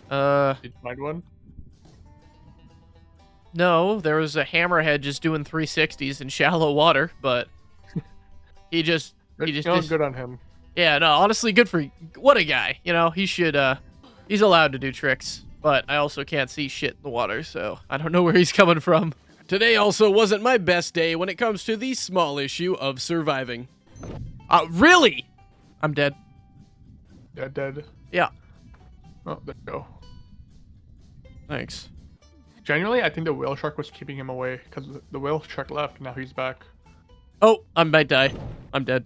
S2: Did you find one?
S3: No, there was a hammerhead just doing 360s in shallow water, but he just
S2: Good on him.
S3: Yeah, no, honestly, good for what a guy. You know, he should he's allowed to do tricks, but I also can't see shit in the water, so I don't know where he's coming from.
S1: Today also wasn't my best day when it comes to the small issue of surviving.
S3: Really? I'm dead.
S2: Dead.
S3: Yeah.
S2: Oh, there you go.
S3: Thanks.
S2: Genuinely, I think the whale shark was keeping him away because the whale shark left. Now he's back.
S3: Oh, I might die. I'm dead.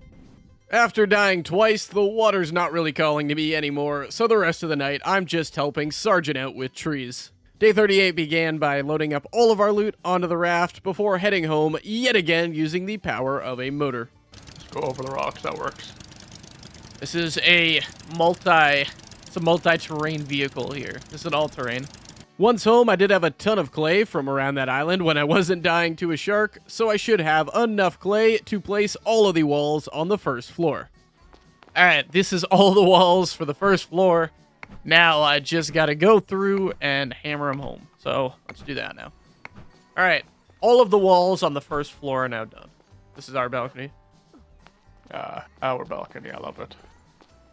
S1: After dying twice, the water's not really calling to me anymore, so the rest of the night I'm just helping Sergeant out with trees. Day 38 began by loading up all of our loot onto the raft before heading home yet again using the power of a motor.
S2: Let's go over the rocks. That works.
S3: This is a multi-terrain vehicle here. This is an all-terrain.
S1: Once home, I did have a ton of clay from around that island when I wasn't dying to a shark, so I should have enough clay to place all of the walls on the first floor.
S3: All right, this is all the walls for the first floor. Now I just got to go through and hammer them home. So let's do that now. All right, all of the walls on the first floor are now done. This is our balcony.
S2: Our balcony. I love it.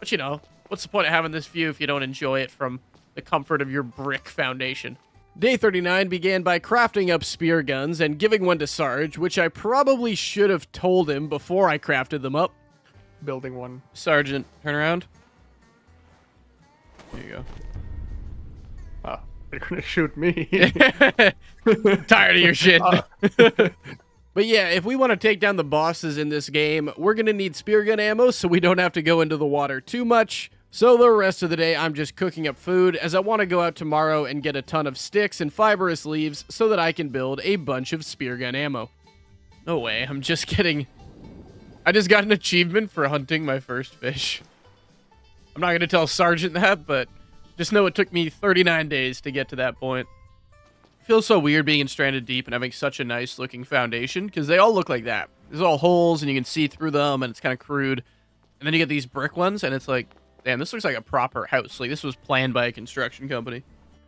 S3: But you know, what's the point of having this view if you don't enjoy it from the comfort of your brick foundation?
S1: Day 39 began by crafting up spear guns and giving one to Sarge, which I probably should have told him before I crafted them up.
S2: Building one.
S3: Sergeant, turn around. There you go.
S2: Ah, they're gonna shoot me.
S3: Tired of your shit.
S1: But yeah, if we want to take down the bosses in this game, we're going to need spear gun ammo so we don't have to go into the water too much. So the rest of the day, I'm just cooking up food as I want to go out tomorrow and get a ton of sticks and fibrous leaves so that I can build a bunch of spear gun ammo.
S3: No way, I'm just kidding. I just got an achievement for hunting my first fish. I'm not going to tell Sergeant that, but just know it took me 39 days to get to that point. It feels so weird being in Stranded Deep and having such a nice looking foundation, because they all look like that. There's all holes and you can see through them and it's kind of crude. And then you get these brick ones and it's like, damn, this looks like a proper house. Like this was planned by a construction company.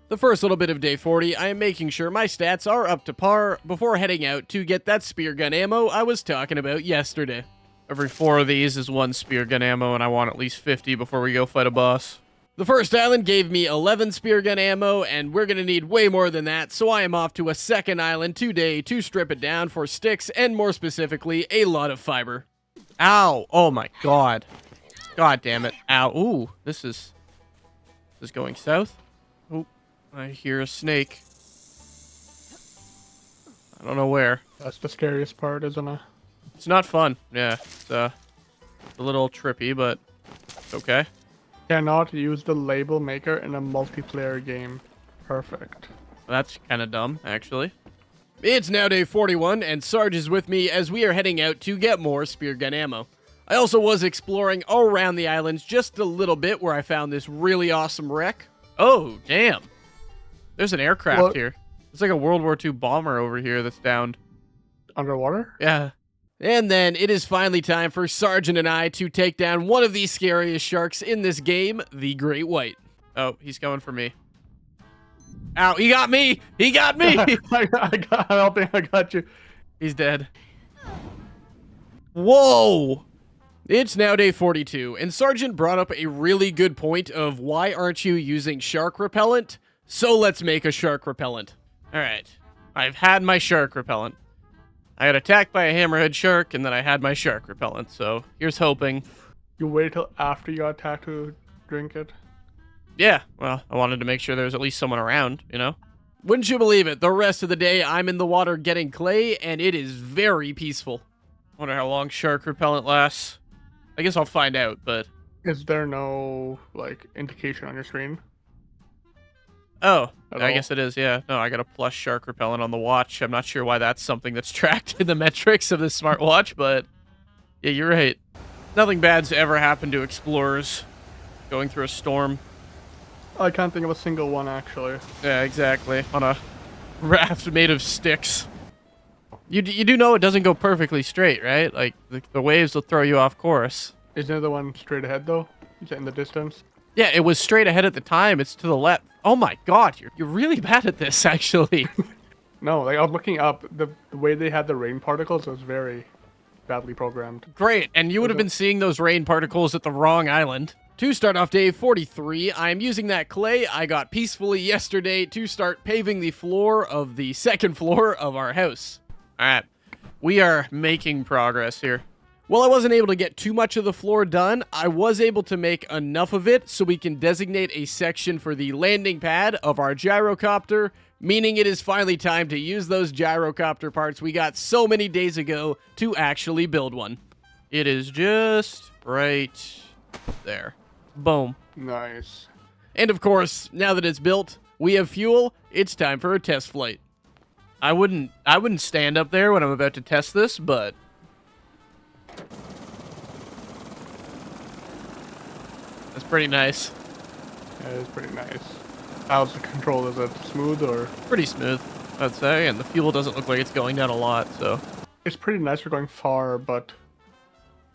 S1: The first little bit of day 40, I am making sure my stats are up to par before heading out to get that spear gun ammo I was talking about yesterday.
S3: Every 4 of these is 1 spear gun ammo, and I want at least 50 before we go fight a boss.
S1: The first island gave me 11 spear gun ammo, and we're going to need way more than that, so I am off to a second island today to strip it down for sticks and, more specifically, a lot of fiber.
S3: Ow! Oh my god. God damn it. Ow. Ooh, this is going south. Oh, I hear a snake. I don't know where.
S2: That's the scariest part, isn't it?
S3: It's not fun. Yeah, it's a little trippy, but it's okay.
S2: Cannot use the label maker in a multiplayer game. Perfect.
S3: That's kind of dumb, actually.
S1: It's now day 41, and Sarge is with me as we are heading out to get more spear gun ammo. I also was exploring all around the islands just a little bit where I found this really awesome wreck.
S3: Oh, damn. There's an aircraft
S2: What?
S3: here. It's like a World War II bomber over here that's downed.
S2: Underwater?
S3: Yeah.
S1: And then it is finally time for Sergeant and I to take down one of the scariest sharks in this game, the Great White.
S3: Oh, he's going for me. Ow, he got me! He got me!
S2: I don't think I got you.
S3: He's dead.
S1: Whoa! It's now day 42, and Sergeant brought up a really good point of why aren't you using shark repellent? So let's make a shark repellent.
S3: Alright. I've had my shark repellent. I got attacked by a hammerhead shark, and then I had my shark repellent, so here's hoping.
S2: You waited till after you got attacked to drink it?
S3: Yeah, well, I wanted to make sure there was at least someone around, you know?
S1: Wouldn't you believe it, the rest of the day I'm in the water getting clay, and it is very peaceful.
S3: Wonder how long shark repellent lasts. I guess I'll find out, but...
S2: Is there no, like, indication on your screen?
S3: Oh,
S2: At
S3: I
S2: all?
S3: guess it is, yeah. No, I got a plus shark repellent on the watch. I'm not sure why that's something that's tracked in the metrics of this smartwatch, but... Yeah, you're right. Nothing bad's ever happened to explorers going through a storm.
S2: I can't think of a single one, actually.
S3: Yeah, exactly. On a raft made of sticks. You do know it doesn't go perfectly straight, right? Like, the waves will throw you off course.
S2: Isn't the one straight ahead, though? Is it in the distance?
S3: Yeah, it was straight ahead at the time. It's to the left. Oh my god, you're really bad at this, actually.
S2: No, like, I was looking up. The way they had the rain particles was very badly programmed.
S3: Great, and you would have been seeing those rain particles at the wrong island.
S1: To start off day 43, I'm using that clay I got peacefully yesterday to start paving the floor of the second floor of our house.
S3: Alright, we are making progress here.
S1: While I wasn't able to get too much of the floor done, I was able to make enough of it so we can designate a section for the landing pad of our gyrocopter, meaning it is finally time to use those gyrocopter parts we got so many days ago to actually build one.
S3: It is just right there. Boom.
S2: Nice.
S1: And of course, now that it's built, we have fuel, it's time for a test flight.
S3: I wouldn't stand up there when I'm about to test this, but that's pretty nice.
S2: Yeah, it's pretty nice. How's the control? Is it smooth or?
S3: Pretty smooth, I'd say, and the fuel doesn't look like it's going down a lot, so.
S2: It's pretty nice for going far, but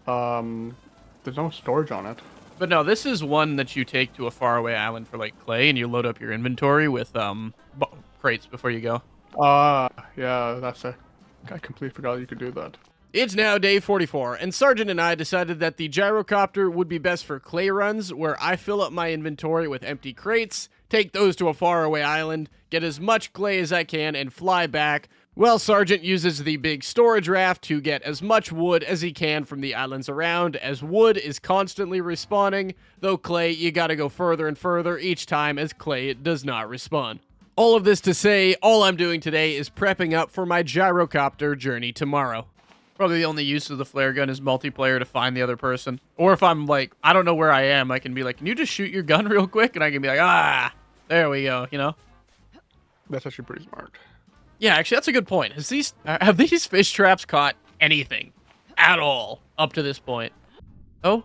S2: there's no storage on it.
S3: But no, this is one that you take to a faraway island for like clay, and you load up your inventory with crates before you go.
S2: Yeah, that's a. I completely forgot you could do that.
S1: It's now day 44, and Sergeant and I decided that the gyrocopter would be best for clay runs, where I fill up my inventory with empty crates, take those to a faraway island, get as much clay as I can, and fly back, while Sergeant uses the big storage raft to get as much wood as he can from the islands around, as wood is constantly respawning, though clay, you gotta go further and further each time as clay does not respawn. All of this to say, all I'm doing today is prepping up for my gyrocopter journey tomorrow.
S3: Probably the only use of the flare gun is multiplayer to find the other person. Or if I'm like, I don't know where I am, I can be like, can you just shoot your gun real quick? And I can be like, ah, there we go, you know?
S2: That's actually pretty smart.
S3: Yeah, actually, that's a good point. Have these fish traps caught anything at all up to this point? Oh?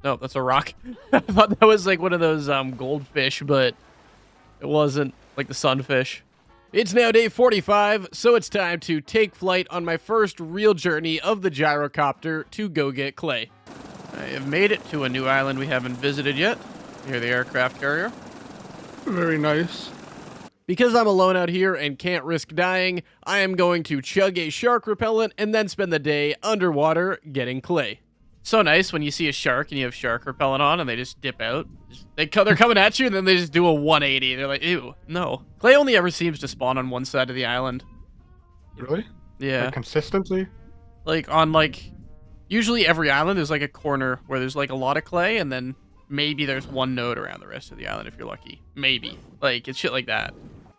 S3: No, that's a rock. I thought that was like one of those goldfish, but it wasn't, like the sunfish.
S1: It's now day 45, so it's time to take flight on my first real journey of the gyrocopter to go get clay.
S3: I have made it to a new island we haven't visited yet. Near the aircraft carrier.
S2: Very nice.
S1: Because I'm alone out here and can't risk dying, I am going to chug a shark repellent and then spend the day underwater getting clay.
S3: So nice when you see a shark and you have shark repellent on and they just dip out. They're coming at you and then they just do a 180. They're like, ew, no. Clay only ever seems to spawn on one side of the island.
S2: Really?
S3: Yeah.
S2: Like consistency?
S3: Like on like, usually every island there's like a corner where there's like a lot of clay and then maybe there's one node around the rest of the island if you're lucky. Maybe. Like, it's shit like that.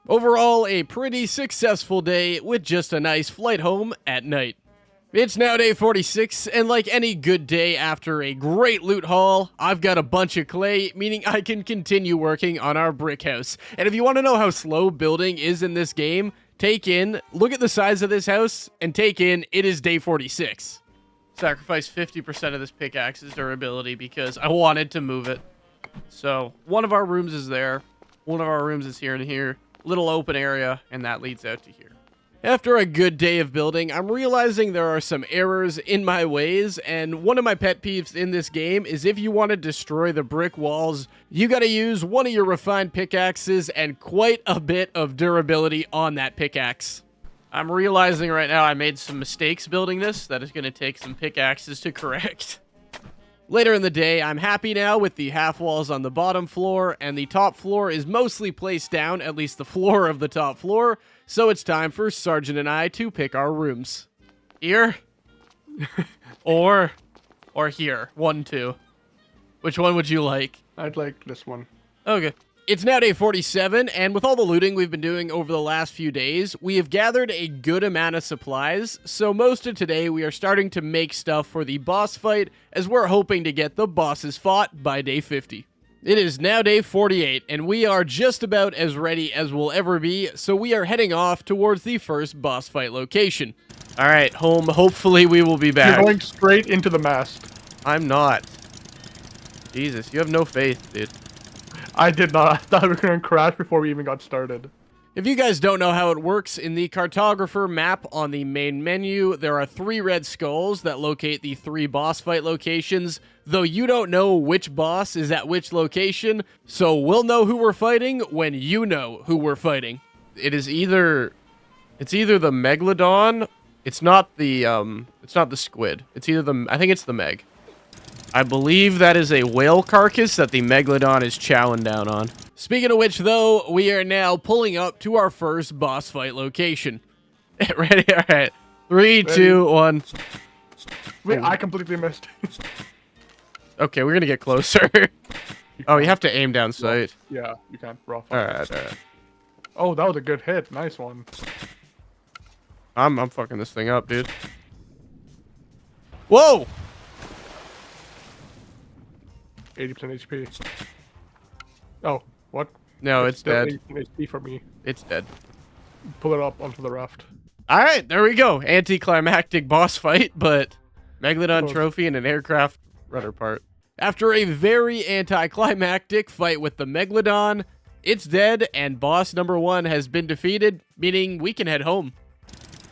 S1: Overall, a pretty successful day with just a nice flight home at night. It's now day 46, and like any good day after a great loot haul, I've got a bunch of clay, meaning I can continue working on our brick house. And if you want to know how slow building is in this game, look at the size of this house, and it is day 46.
S3: Sacrifice 50% of this pickaxe's durability because I wanted to move it. So, one of our rooms is there, one of our rooms is here and here, little open area, and that leads out to here.
S1: After a good day of building, I'm realizing there are some errors in my ways, and one of my pet peeves in this game is if you want to destroy the brick walls, you gotta use one of your refined pickaxes and quite a bit of durability on that pickaxe.
S3: I'm realizing right now I made some mistakes building this that is going to take some pickaxes to correct.
S1: Later in the day, I'm happy now with the half walls on the bottom floor, and the top floor is mostly placed down, at least the floor of the top floor, so it's time for Sergeant and I to pick our rooms.
S3: Here? or here. 1, 2. Which one would you like?
S2: I'd like this one.
S3: Okay.
S1: It's now day 47, and with all the looting we've been doing over the last few days, we have gathered a good amount of supplies, so most of today we are starting to make stuff for the boss fight, as we're hoping to get the bosses fought by day 50. It is now day 48, and we are just about as ready as we'll ever be, so we are heading off towards the first boss fight location.
S3: All right, home. Hopefully we will be back.
S2: You're going straight into the mast.
S3: I'm not. Jesus, you have no faith, dude.
S2: I did not. I thought we were going to crash before we even got started.
S1: If you guys don't know how it works, in the cartographer map on the main menu, there are 3 red skulls that locate the 3 boss fight locations, though you don't know which boss is at which location, so we'll know who we're fighting when you know who we're fighting.
S3: It's either the Megalodon. It's not the squid. It's either I think it's the Meg. I believe that is a whale carcass that the Megalodon is chowing down on.
S1: Speaking of which, though, we are now pulling up to our first boss fight location.
S3: Ready? All right. 3, 2, 1.
S2: Wait, I completely missed.
S3: Okay, we're gonna get closer. Oh, you have to aim down sight.
S2: Yeah, you can't. Rough.
S3: All right.
S2: Oh, that was a good hit. Nice one.
S3: I'm fucking this thing up, dude.
S1: Whoa!
S2: 80% HP. Oh, what?
S3: No, it's
S2: still
S3: dead.
S2: 80% HP for me.
S3: It's dead.
S2: Pull it up onto the raft.
S3: All right, there we go. Anticlimactic boss fight, but Megalodon
S2: Close.
S3: trophy and an aircraft rudder part.
S1: After a very anticlimactic fight with the Megalodon, it's dead, and boss number 1 has been defeated, meaning we can head home.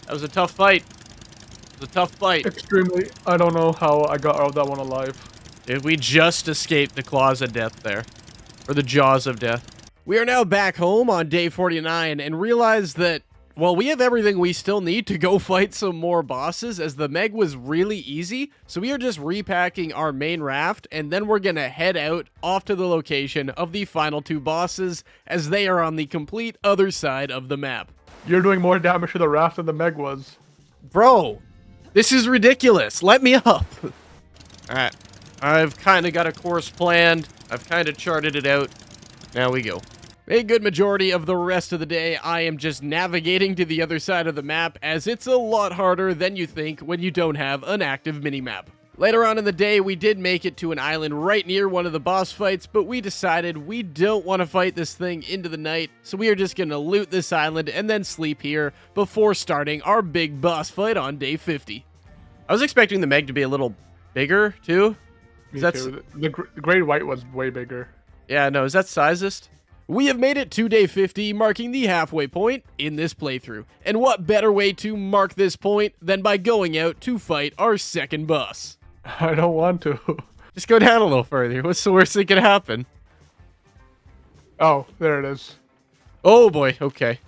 S3: That was a tough fight. It was a tough fight.
S2: Extremely. I don't know how I got out of that one alive.
S3: Dude, we just escaped the claws of death there. Or the jaws of death.
S1: We are now back home on day 49 and realize that, well, we have everything we still need to go fight some more bosses, as the Meg was really easy, so we are just repacking our main raft, and then we're gonna head out off to the location of the final 2 bosses, as they are on the complete other side of the map.
S2: You're doing more damage to the raft than the Meg was.
S1: Bro, this is ridiculous. Let me up.
S3: Alright. I've kind of got a course planned. I've kind of charted it out. Now we go.
S1: A good majority of the rest of the day, I am just navigating to the other side of the map, as it's a lot harder than you think when you don't have an active minimap. Later on in the day, we did make it to an island right near one of the boss fights, but we decided we don't want to fight this thing into the night, so we are just going to loot this island and then sleep here before starting our big boss fight on day 50.
S3: I was expecting the Meg to be a little bigger, too.
S2: Me
S3: That's-
S2: too. The great white was way bigger.
S3: Yeah, no, is that sizest?
S1: We have made it to day 50, marking the halfway point in this playthrough. And what better way to mark this point than by going out to fight our second boss?
S2: I don't want to.
S3: Just go down a little further. What's the worst that could happen?
S2: Oh, there it is.
S3: Oh, boy. Okay.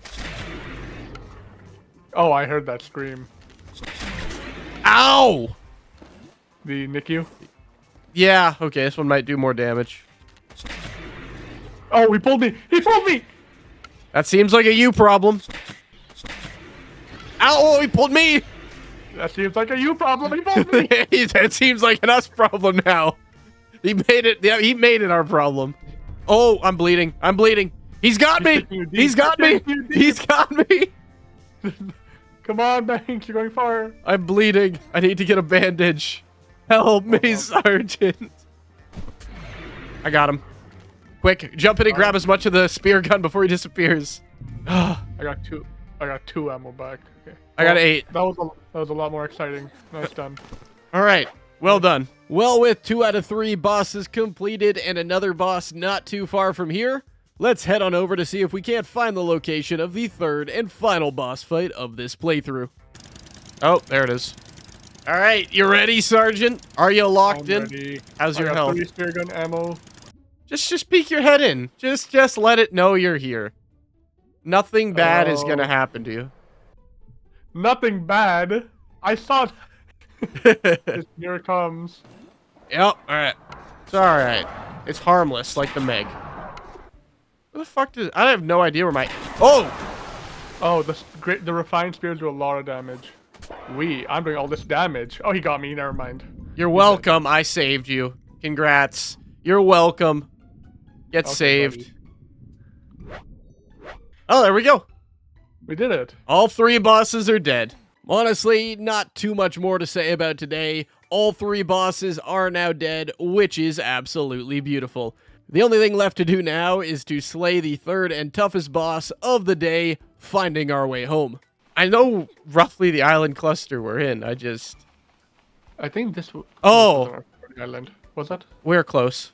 S2: Oh, I heard that scream.
S3: Ow!
S2: The NICU.
S3: Yeah, okay, this one might do more damage.
S2: Oh, he pulled me! He pulled me!
S3: That seems like a you problem. Ow, oh, he pulled me!
S2: That seems like a you problem. He pulled me!
S3: That seems like an us problem now. He made it, yeah, he made it our problem. Oh, I'm bleeding. I'm bleeding. He's got me!
S2: taking you deep.
S3: He's got me!
S2: He's taking you deep.
S3: He's got me!
S2: Come on, Banks, you're going far.
S3: I'm bleeding. I need to get a bandage. Help me, Sergeant. I got him. Quick, jump in and grab as much of the spear gun before he disappears.
S2: I got two ammo back. Okay.
S3: I got 8.
S2: That was a lot more exciting. Nice done.
S3: All right, well done.
S1: Well, with 2 out of 3 bosses completed and another boss not too far from here, let's head on over to see if we can't find the location of the third and final boss fight of this playthrough.
S3: Oh, there it is. All right, you ready, Sergeant? Are you locked in?
S2: Ready.
S3: How's
S2: I
S3: your
S2: got
S3: health?
S2: 3 spear gun ammo.
S3: Just peek your head in. Just let it know you're here. Nothing bad is gonna happen to you.
S2: Nothing bad. I saw it. Here it comes.
S3: Yep. All right. It's all right. It's harmless, like the Meg. Where the fuck did I have no idea where my? Oh.
S2: Oh, the refined spears do a lot of damage. I'm doing all this damage. Oh, he got me. Never mind.
S3: You're welcome. I saved you. Congrats. You're welcome. Get
S2: Okay,
S3: saved.
S2: buddy.
S3: Oh, there we go.
S2: We did it.
S3: All 3 bosses are dead.
S1: Honestly, not too much more to say about today. All 3 bosses are now dead, which is absolutely beautiful. The only thing left to do now is to slay the third and toughest boss of the day, finding our way home.
S3: I know roughly the island cluster we're in. I
S2: think this was
S3: Oh.
S2: our island. Was that?
S3: We're close.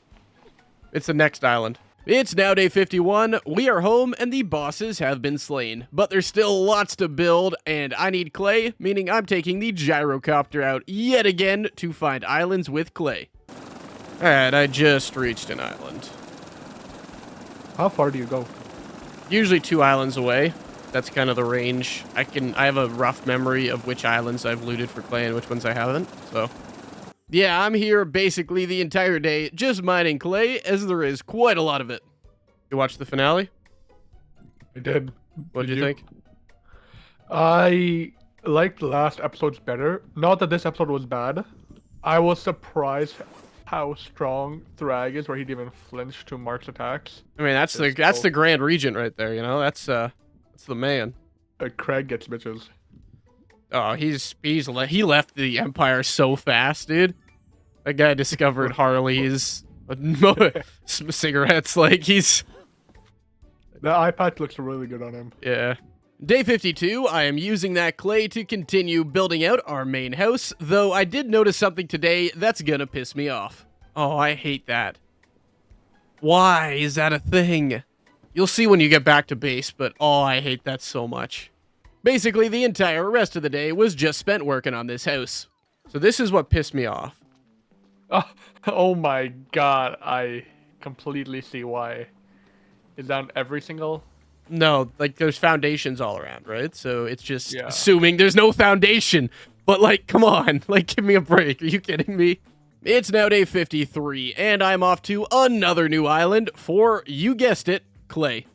S3: It's the next island.
S1: It's now day 51, we are home, and the bosses have been slain. But there's still lots to build, and I need clay, meaning I'm taking the gyrocopter out yet again to find islands with clay.
S3: Alright, I just reached an island.
S2: How far do you go?
S3: Usually 2 islands away. That's kind of the range. I have a rough memory of which islands I've looted for clay and which ones I haven't, so.
S1: Yeah, I'm here basically the entire day, just mining clay, as there is quite a lot of it.
S3: You watched the finale?
S2: I did.
S3: What did you
S2: you?
S3: think?
S2: I liked the last episodes better. Not that this episode was bad. I was surprised how strong Thrag is, where he didn't even flinch to Mark's attacks.
S3: I mean, that's the Grand Regent right there, you know? That's the man.
S2: Craig gets bitches.
S3: Oh, he left the Empire so fast, dude. That guy discovered Harley's cigarettes. Like he's
S2: The eye patch looks really good on him.
S3: yeah.
S1: Day 52, I am using that clay to continue building out our main house, though I did notice something today that's gonna piss me off.
S3: Oh, I hate that. Why is that a thing? You'll see when you get back to base, but oh, I hate that so much.
S1: Basically, the entire rest of the day was just spent working on this house.
S3: So this is what pissed me off.
S2: Oh my god, I completely see why. Is that on every single?
S3: No, like there's foundations all around, right? So it's just
S2: Yeah.
S3: assuming there's no foundation. But like, come on, like give me a break. Are you kidding me?
S1: It's now day 53, and I'm off to another new island for, you guessed it, clay.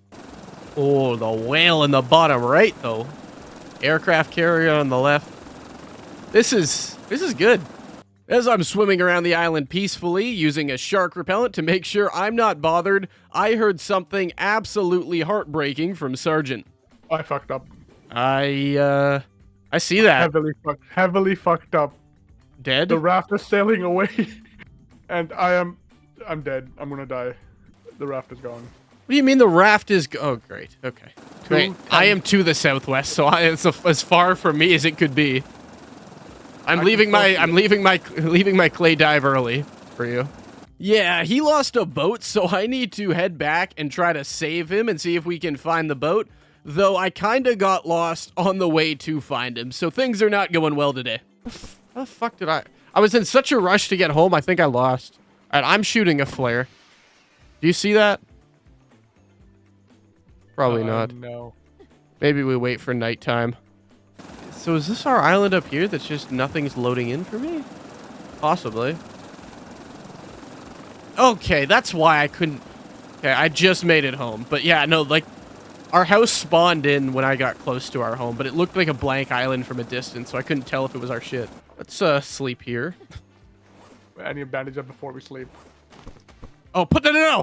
S3: Oh, the whale in the bottom right though. Aircraft carrier on the left. This is good.
S1: As I'm swimming around the island peacefully, using a shark repellent to make sure I'm not bothered, I heard something absolutely heartbreaking from Sergeant.
S2: I fucked up.
S3: I see that.
S2: Heavily fucked up.
S3: Dead?
S2: The raft is sailing away, and I'm dead. I'm gonna die. The raft is gone.
S3: What do you mean the raft is oh great. Okay. Great. I am to the southwest, so it's as far from me as it could be. I'm leaving my clay dive early for you.
S1: Yeah, he lost a boat, so I need to head back and try to save him and see if we can find the boat. Though I kinda got lost on the way to find him, so things are not going well today.
S3: How the fuck did I was in such a rush to get home, I think I lost. Alright, I'm shooting a flare. Do you see that? Probably not.
S2: No.
S3: Maybe we wait for nighttime. So is this our island up here that's just nothing's loading in for me? Possibly. Okay, that's why I couldn't... Okay, I just made it home. But yeah, no, like, our house spawned in when I got close to our home, but it looked like a blank island from a distance, so I couldn't tell if it was our shit. Let's, sleep here.
S2: I need to bandage up before we sleep.
S3: Oh,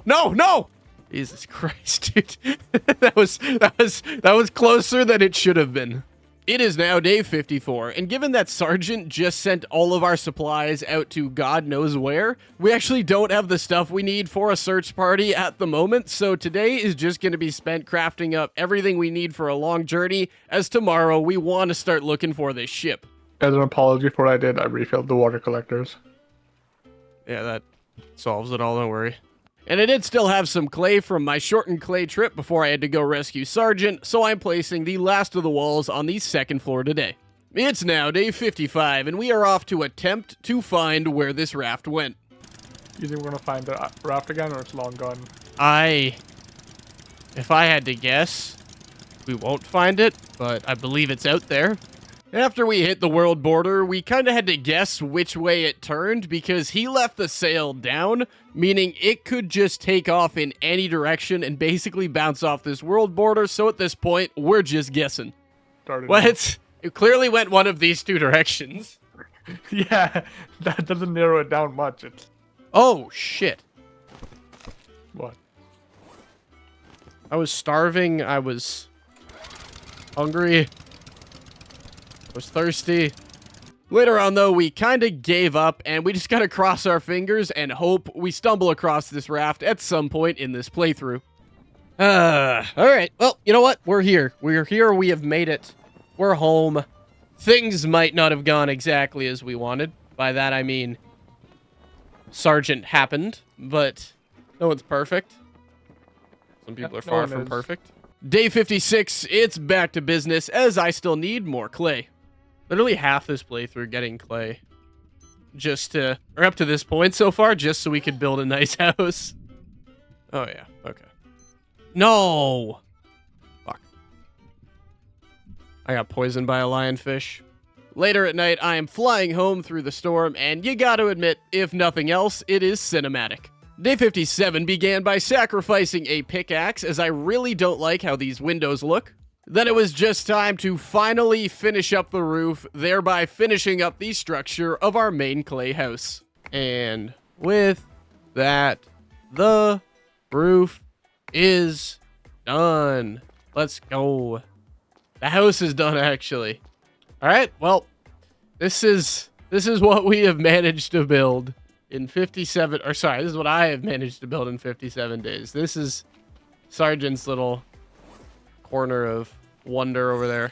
S3: no! Jesus Christ, dude. that was closer than it should have been.
S1: It is now day 54, and given that Sergeant just sent all of our supplies out to God knows where, we actually don't have the stuff we need for a search party at the moment, so today is just going to be spent crafting up everything we need for a long journey, as tomorrow we want to start looking for this ship.
S2: As an apology for what I did, I refilled the water collectors.
S3: Yeah, that solves it all, don't worry.
S1: And I did still have some clay from my shortened clay trip before I had to go rescue Sergeant, so I'm placing the last of the walls on the second floor today. It's now day 55, and we are off to attempt to find where this raft went.
S2: You think we're gonna find the raft again, or it's long gone?
S3: If I had to guess, we won't find it, but I believe it's out there.
S1: After we hit the world border, we kind of had to guess which way it turned because he left the sail down, meaning it could just take off in any direction and basically bounce off this world border, so at this point, we're just guessing.
S2: Started.
S3: What? It clearly went one of these two directions.
S2: Yeah, that doesn't narrow it down much. It's
S3: Oh, shit.
S2: what?
S3: I was starving. I was hungry. I was thirsty.
S1: Later on, though, we kind of gave up, and we just gotta cross our fingers and hope we stumble across this raft at some point in this playthrough.
S3: Alright. Well, you know what? We're here. We're here. We have made it. We're home. Things might not have gone exactly as we wanted. By that, I mean Sergeant happened, but no one's perfect. Some people are
S2: no
S3: far
S2: one
S3: from
S2: is.
S3: perfect.
S1: Day 56, it's back to business, as I still need more clay.
S3: Literally half this playthrough getting clay. Or up to this point so far, just so we could build a nice house. Oh, yeah. Okay. No! Fuck. I got poisoned by a lionfish.
S1: Later at night, I am flying home through the storm, and you gotta admit, if nothing else, it is cinematic. Day 57 began by sacrificing a pickaxe, as I really don't like how these windows look. Then it was just time to finally finish up the roof, thereby finishing up the structure of our main clay house.
S3: And with that, the roof is done. Let's go. The house is done, actually. All right, well, this is what we have managed to build in 57, or sorry, this is what I have managed to build in 57 days. This is Sergeant's little corner of wonder over there.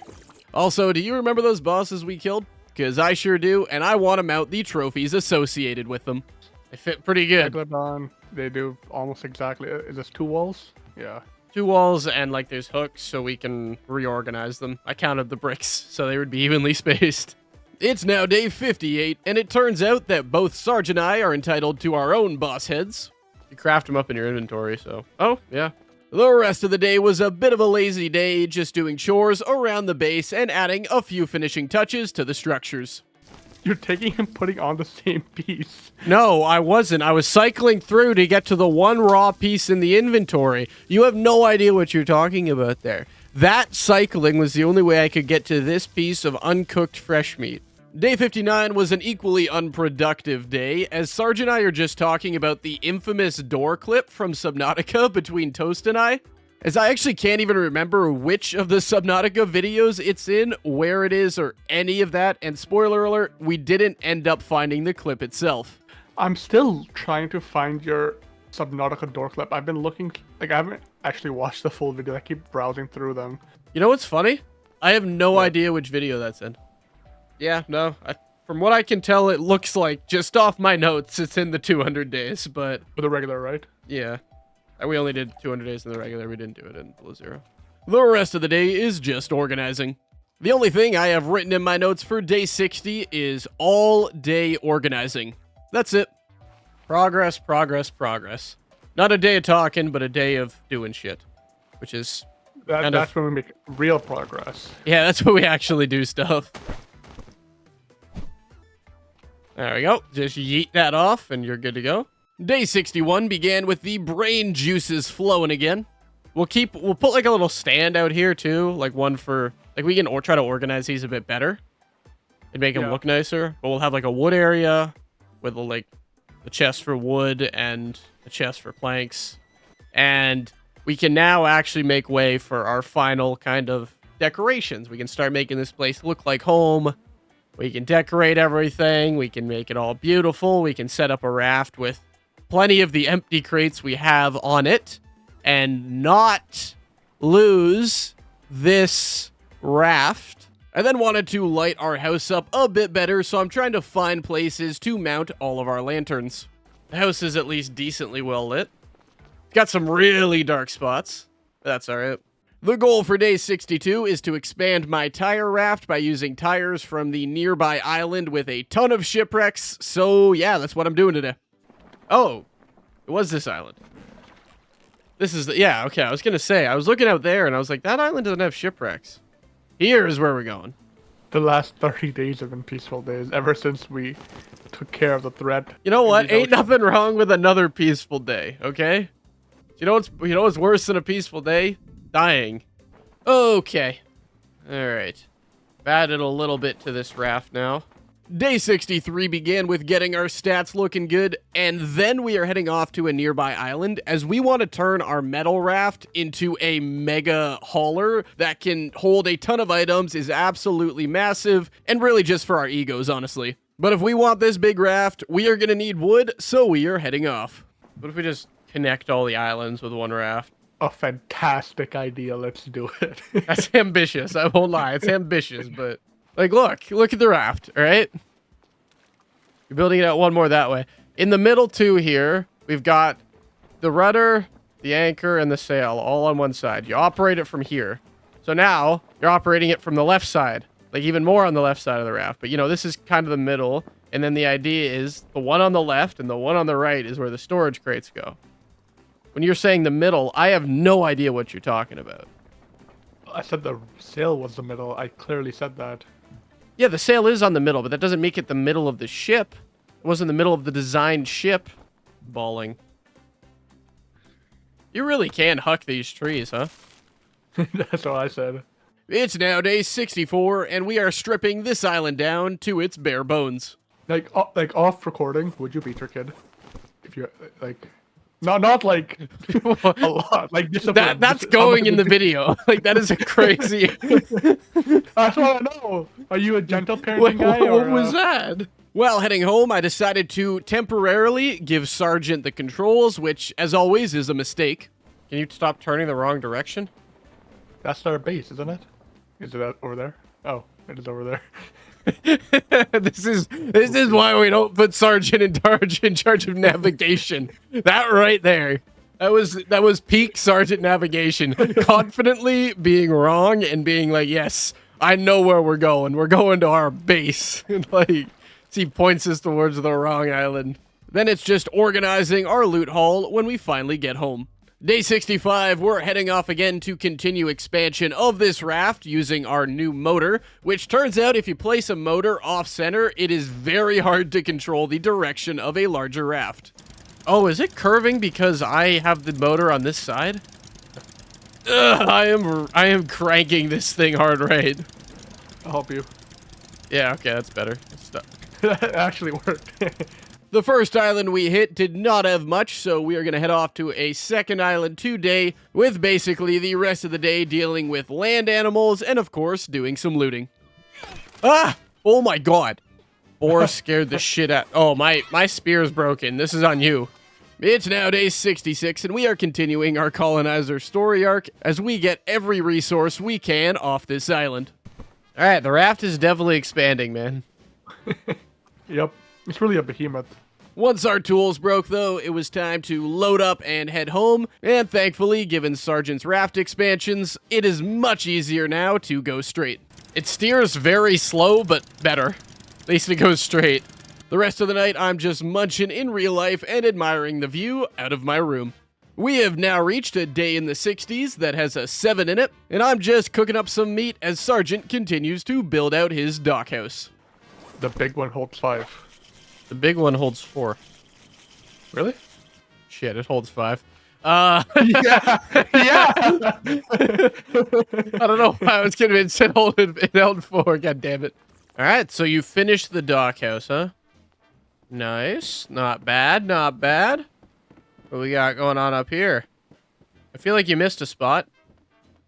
S1: Also, do you remember those bosses we killed? Because I sure do, and I want to mount the trophies associated with them.
S3: They fit pretty good.
S2: Megalodon, they do almost exactly. Is this 2 walls? Yeah.
S3: 2 walls and like there's hooks so we can reorganize them. I counted the bricks so they would be evenly spaced.
S1: It's now day 58, and it turns out that both Sarge and I are entitled to our own boss heads.
S3: You craft them up in your inventory, so. Oh, yeah.
S1: The rest of the day was a bit of a lazy day, just doing chores around the base and adding a few finishing touches to the structures.
S2: You're taking and putting on the same piece.
S3: No, I wasn't. I was cycling through to get to the one raw piece in the inventory. You have no idea what you're talking about there. That cycling was the only way I could get to this piece of uncooked fresh meat.
S1: Day 59 was an equally unproductive day, as Sarge and I are just talking about the infamous door clip from Subnautica between Toast and I. As I actually can't even remember which of the Subnautica videos it's in, where it is, or any of that, and spoiler alert, we didn't end up finding the clip itself.
S2: I'm still trying to find your Subnautica door clip. I've been looking, like I haven't actually watched the full video. I keep browsing through them.
S3: You know what's funny? I have no idea which video that's in. Yeah, no. From what I can tell, it looks like, just off my notes, it's in the 200 days, but
S2: With a regular, right?
S3: yeah. We only did 200 days in the regular. We didn't do it in Below Zero.
S1: The rest of the day is just organizing. The only thing I have written in my notes for day 60 is all day organizing. That's it.
S3: Progress, progress, progress. Not a day of talking, but a day of doing shit. Which is,
S2: That's when we make real progress.
S3: yeah, that's when we actually do stuff. There we go. Just yeet that off, and you're good to go.
S1: Day 61 began with the brain juices flowing again.
S3: We'll put like a little stand out here too, like one for, like we can try to organize these a bit better and make them
S2: Yeah.
S3: look nicer. But we'll have like a wood area with like the chest for wood and the chest for planks. And we can now actually make way for our final kind of decorations. We can start making this place look like home. We can decorate everything. We can make it all beautiful. We can set up a raft with plenty of the empty crates we have on it and not lose this raft. I then wanted to light our house up a bit better, so I'm trying to find places to mount all of our lanterns. The house is at least decently well lit.
S1: Got some really dark spots. That's all right. The goal for day 62 is to expand my tire raft by using tires from the nearby island with a ton of shipwrecks. So yeah, that's what I'm doing today. Oh, it was this island. This is the, yeah, okay, I was gonna say, I was looking out there and I was like, that island doesn't have shipwrecks. Here is where we're going.
S2: The last 30 days have been peaceful days ever since we took care of the threat.
S1: You know what?
S2: in the
S1: Ain't
S2: ocean.
S1: nothing wrong with another peaceful day, okay? You know what's worse than a peaceful day? Dying. Okay. All right. Added a little bit to this raft now. Day 63 began with getting our stats looking good, and then we are heading off to a nearby island as we want to turn our metal raft into a mega hauler that can hold a ton of items, is absolutely massive, and really just for our egos, honestly. But if we want this big raft, we are going to need wood, so we are heading off. What if we just connect all the islands with one raft?
S2: A fantastic idea. Let's do it.
S1: That's ambitious. I won't lie. It's ambitious, but like, look at the raft. All right. You're building it out one more that way. In the middle too here, we've got the rudder, the anchor, and the sail all on one side. You operate it from here. So now you're operating it from the left side, like even more on the left side of the raft. But you know, this is kind of the middle. And then the idea is the one on the left and the one on the right is where the storage crates go. When you're saying the middle, I have no idea what you're talking about.
S2: I said the sail was the middle. I clearly said that.
S1: Yeah, the sail is on the middle, but that doesn't make it the middle of the ship. It wasn't the middle of the designed ship. Balling. You really can huck these trees, huh?
S2: That's what I said.
S1: It's now day 64, and we are stripping this island down to its bare bones.
S2: Like off recording, would you beat your kid? If you like, not like a lot. Like discipline.
S1: That's going in the video. Like, that is a crazy...
S2: That's what I know. Are you a gentle parenting guy?
S1: What
S2: Or,
S1: was that? While heading home, I decided to temporarily give Sergeant the controls, which, as always, is a mistake. Can you stop turning the wrong direction?
S2: That's our base, isn't it? Is it over there? Oh, it is over there.
S1: This is why we don't put Sergeant in charge of navigation. That right there. That was peak Sergeant navigation. Confidently being wrong and being like, yes, I know where we're going. We're going to our base. Like, he points us towards the wrong island. Then it's just organizing our loot haul when we finally get home. Day 65, we're heading off again to continue expansion of this raft using our new motor, which turns out if you place a motor off-center, it is very hard to control the direction of a larger raft. Oh, is it curving because I have the motor on this side? Ugh, I am cranking this thing hard right.
S2: I'll help you.
S1: Yeah, okay, that's better. Stop.
S2: That actually worked.
S1: The first island we hit did not have much, so we are going to head off to a second island today, with basically the rest of the day dealing with land animals and, of course, doing some looting. Ah! Oh my god. Boar scared the shit out. Oh, my spear's broken. This is on you. It's now day 66, and we are continuing our colonizer story arc as we get every resource we can off this island. All right, the raft is definitely expanding, man.
S2: Yep. It's really a behemoth.
S1: Once our tools broke, though, it was time to load up and head home, and thankfully, given Sergeant's raft expansions, it is much easier now to go straight. It steers very slow, but better. At least it goes straight. The rest of the night, I'm just munching in real life and admiring the view out of my room. We have now reached a day in the 60s that has a 7 in it, and I'm just cooking up some meat as Sergeant continues to build out his dockhouse.
S2: The big one holds 5.
S1: The big one holds 4.
S2: Really?
S1: Shit, it holds 5.
S2: Yeah. Yeah.
S1: I don't know why I was convinced it held 4. God damn it. All right, so you finished the dockhouse, huh? Nice. Not bad, not bad. What we got going on up here? I feel like you missed a spot.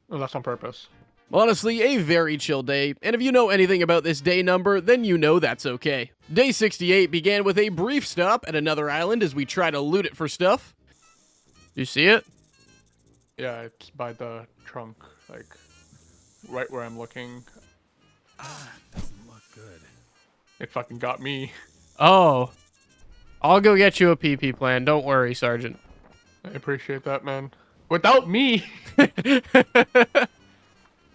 S2: Oh, that's on purpose.
S1: Honestly, a very chill day, and if you know anything about this day number, then you know that's okay. Day 68 began with a brief stop at another island as we try to loot it for stuff. You see it?
S2: Yeah, it's by the trunk, like right where I'm looking.
S5: Doesn't look good.
S2: It fucking got me.
S1: Oh. I'll go get you a PP plan. Don't worry, Sergeant.
S2: I appreciate that, man. Without me,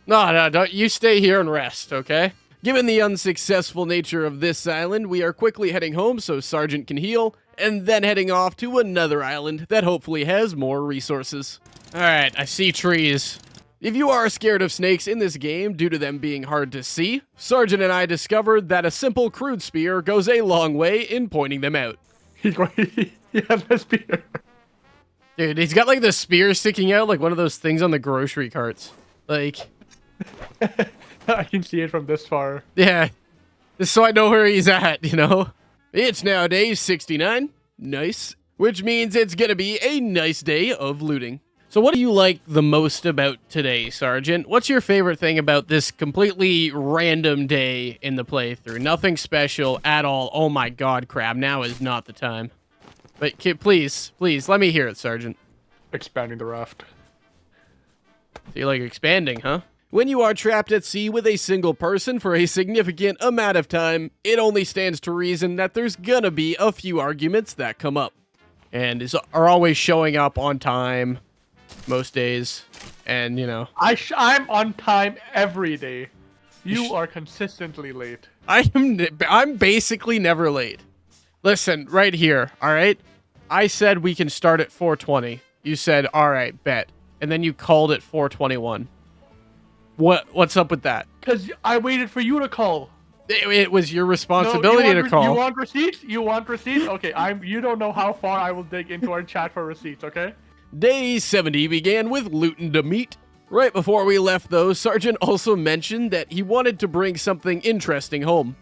S3: No, don't you stay here and rest, okay? Given the unsuccessful nature of this island, we are quickly heading home so Sergeant can heal, and then heading off to another island that hopefully has more resources. Alright, I see trees. If you are scared of snakes in this game due to them being hard to see, Sergeant and I discovered that a simple crude spear goes a long way in pointing them out.
S2: he has a spear.
S3: Dude, he's got like the spear sticking out like one of those things on the grocery carts. Like,
S2: I can see it from this far.
S3: yeah, just so I know where he's at, you know? It's now day 69. Nice. Which means it's gonna be a nice day of looting. So what do you like the most about today, Sergeant? What's your favorite thing about this completely random day in the playthrough? Nothing special at all. Oh my god, Crab, now is not the time. But please, let me hear it, Sergeant.
S2: Expanding the raft.
S3: So you like expanding, huh? When you are trapped at sea with a single person for a significant amount of time, it only stands to reason that there's gonna be a few arguments that come up. And are always showing up on time most days. And, you know,
S2: I'm on time every day. You are consistently late.
S3: I'm basically never late. Listen, right here, all right? I said we can start at 4:20. You said, all right, bet. And then you called it 4:21. What's up with that?
S2: Because I waited for you to call.
S3: It was your responsibility to call.
S2: You want receipts? You want receipts? Okay, you don't know how far I will dig into our chat for receipts, okay?
S3: Day 70 began with looting the meat. Right before we left, though, Sergeant also mentioned that he wanted to bring something interesting home.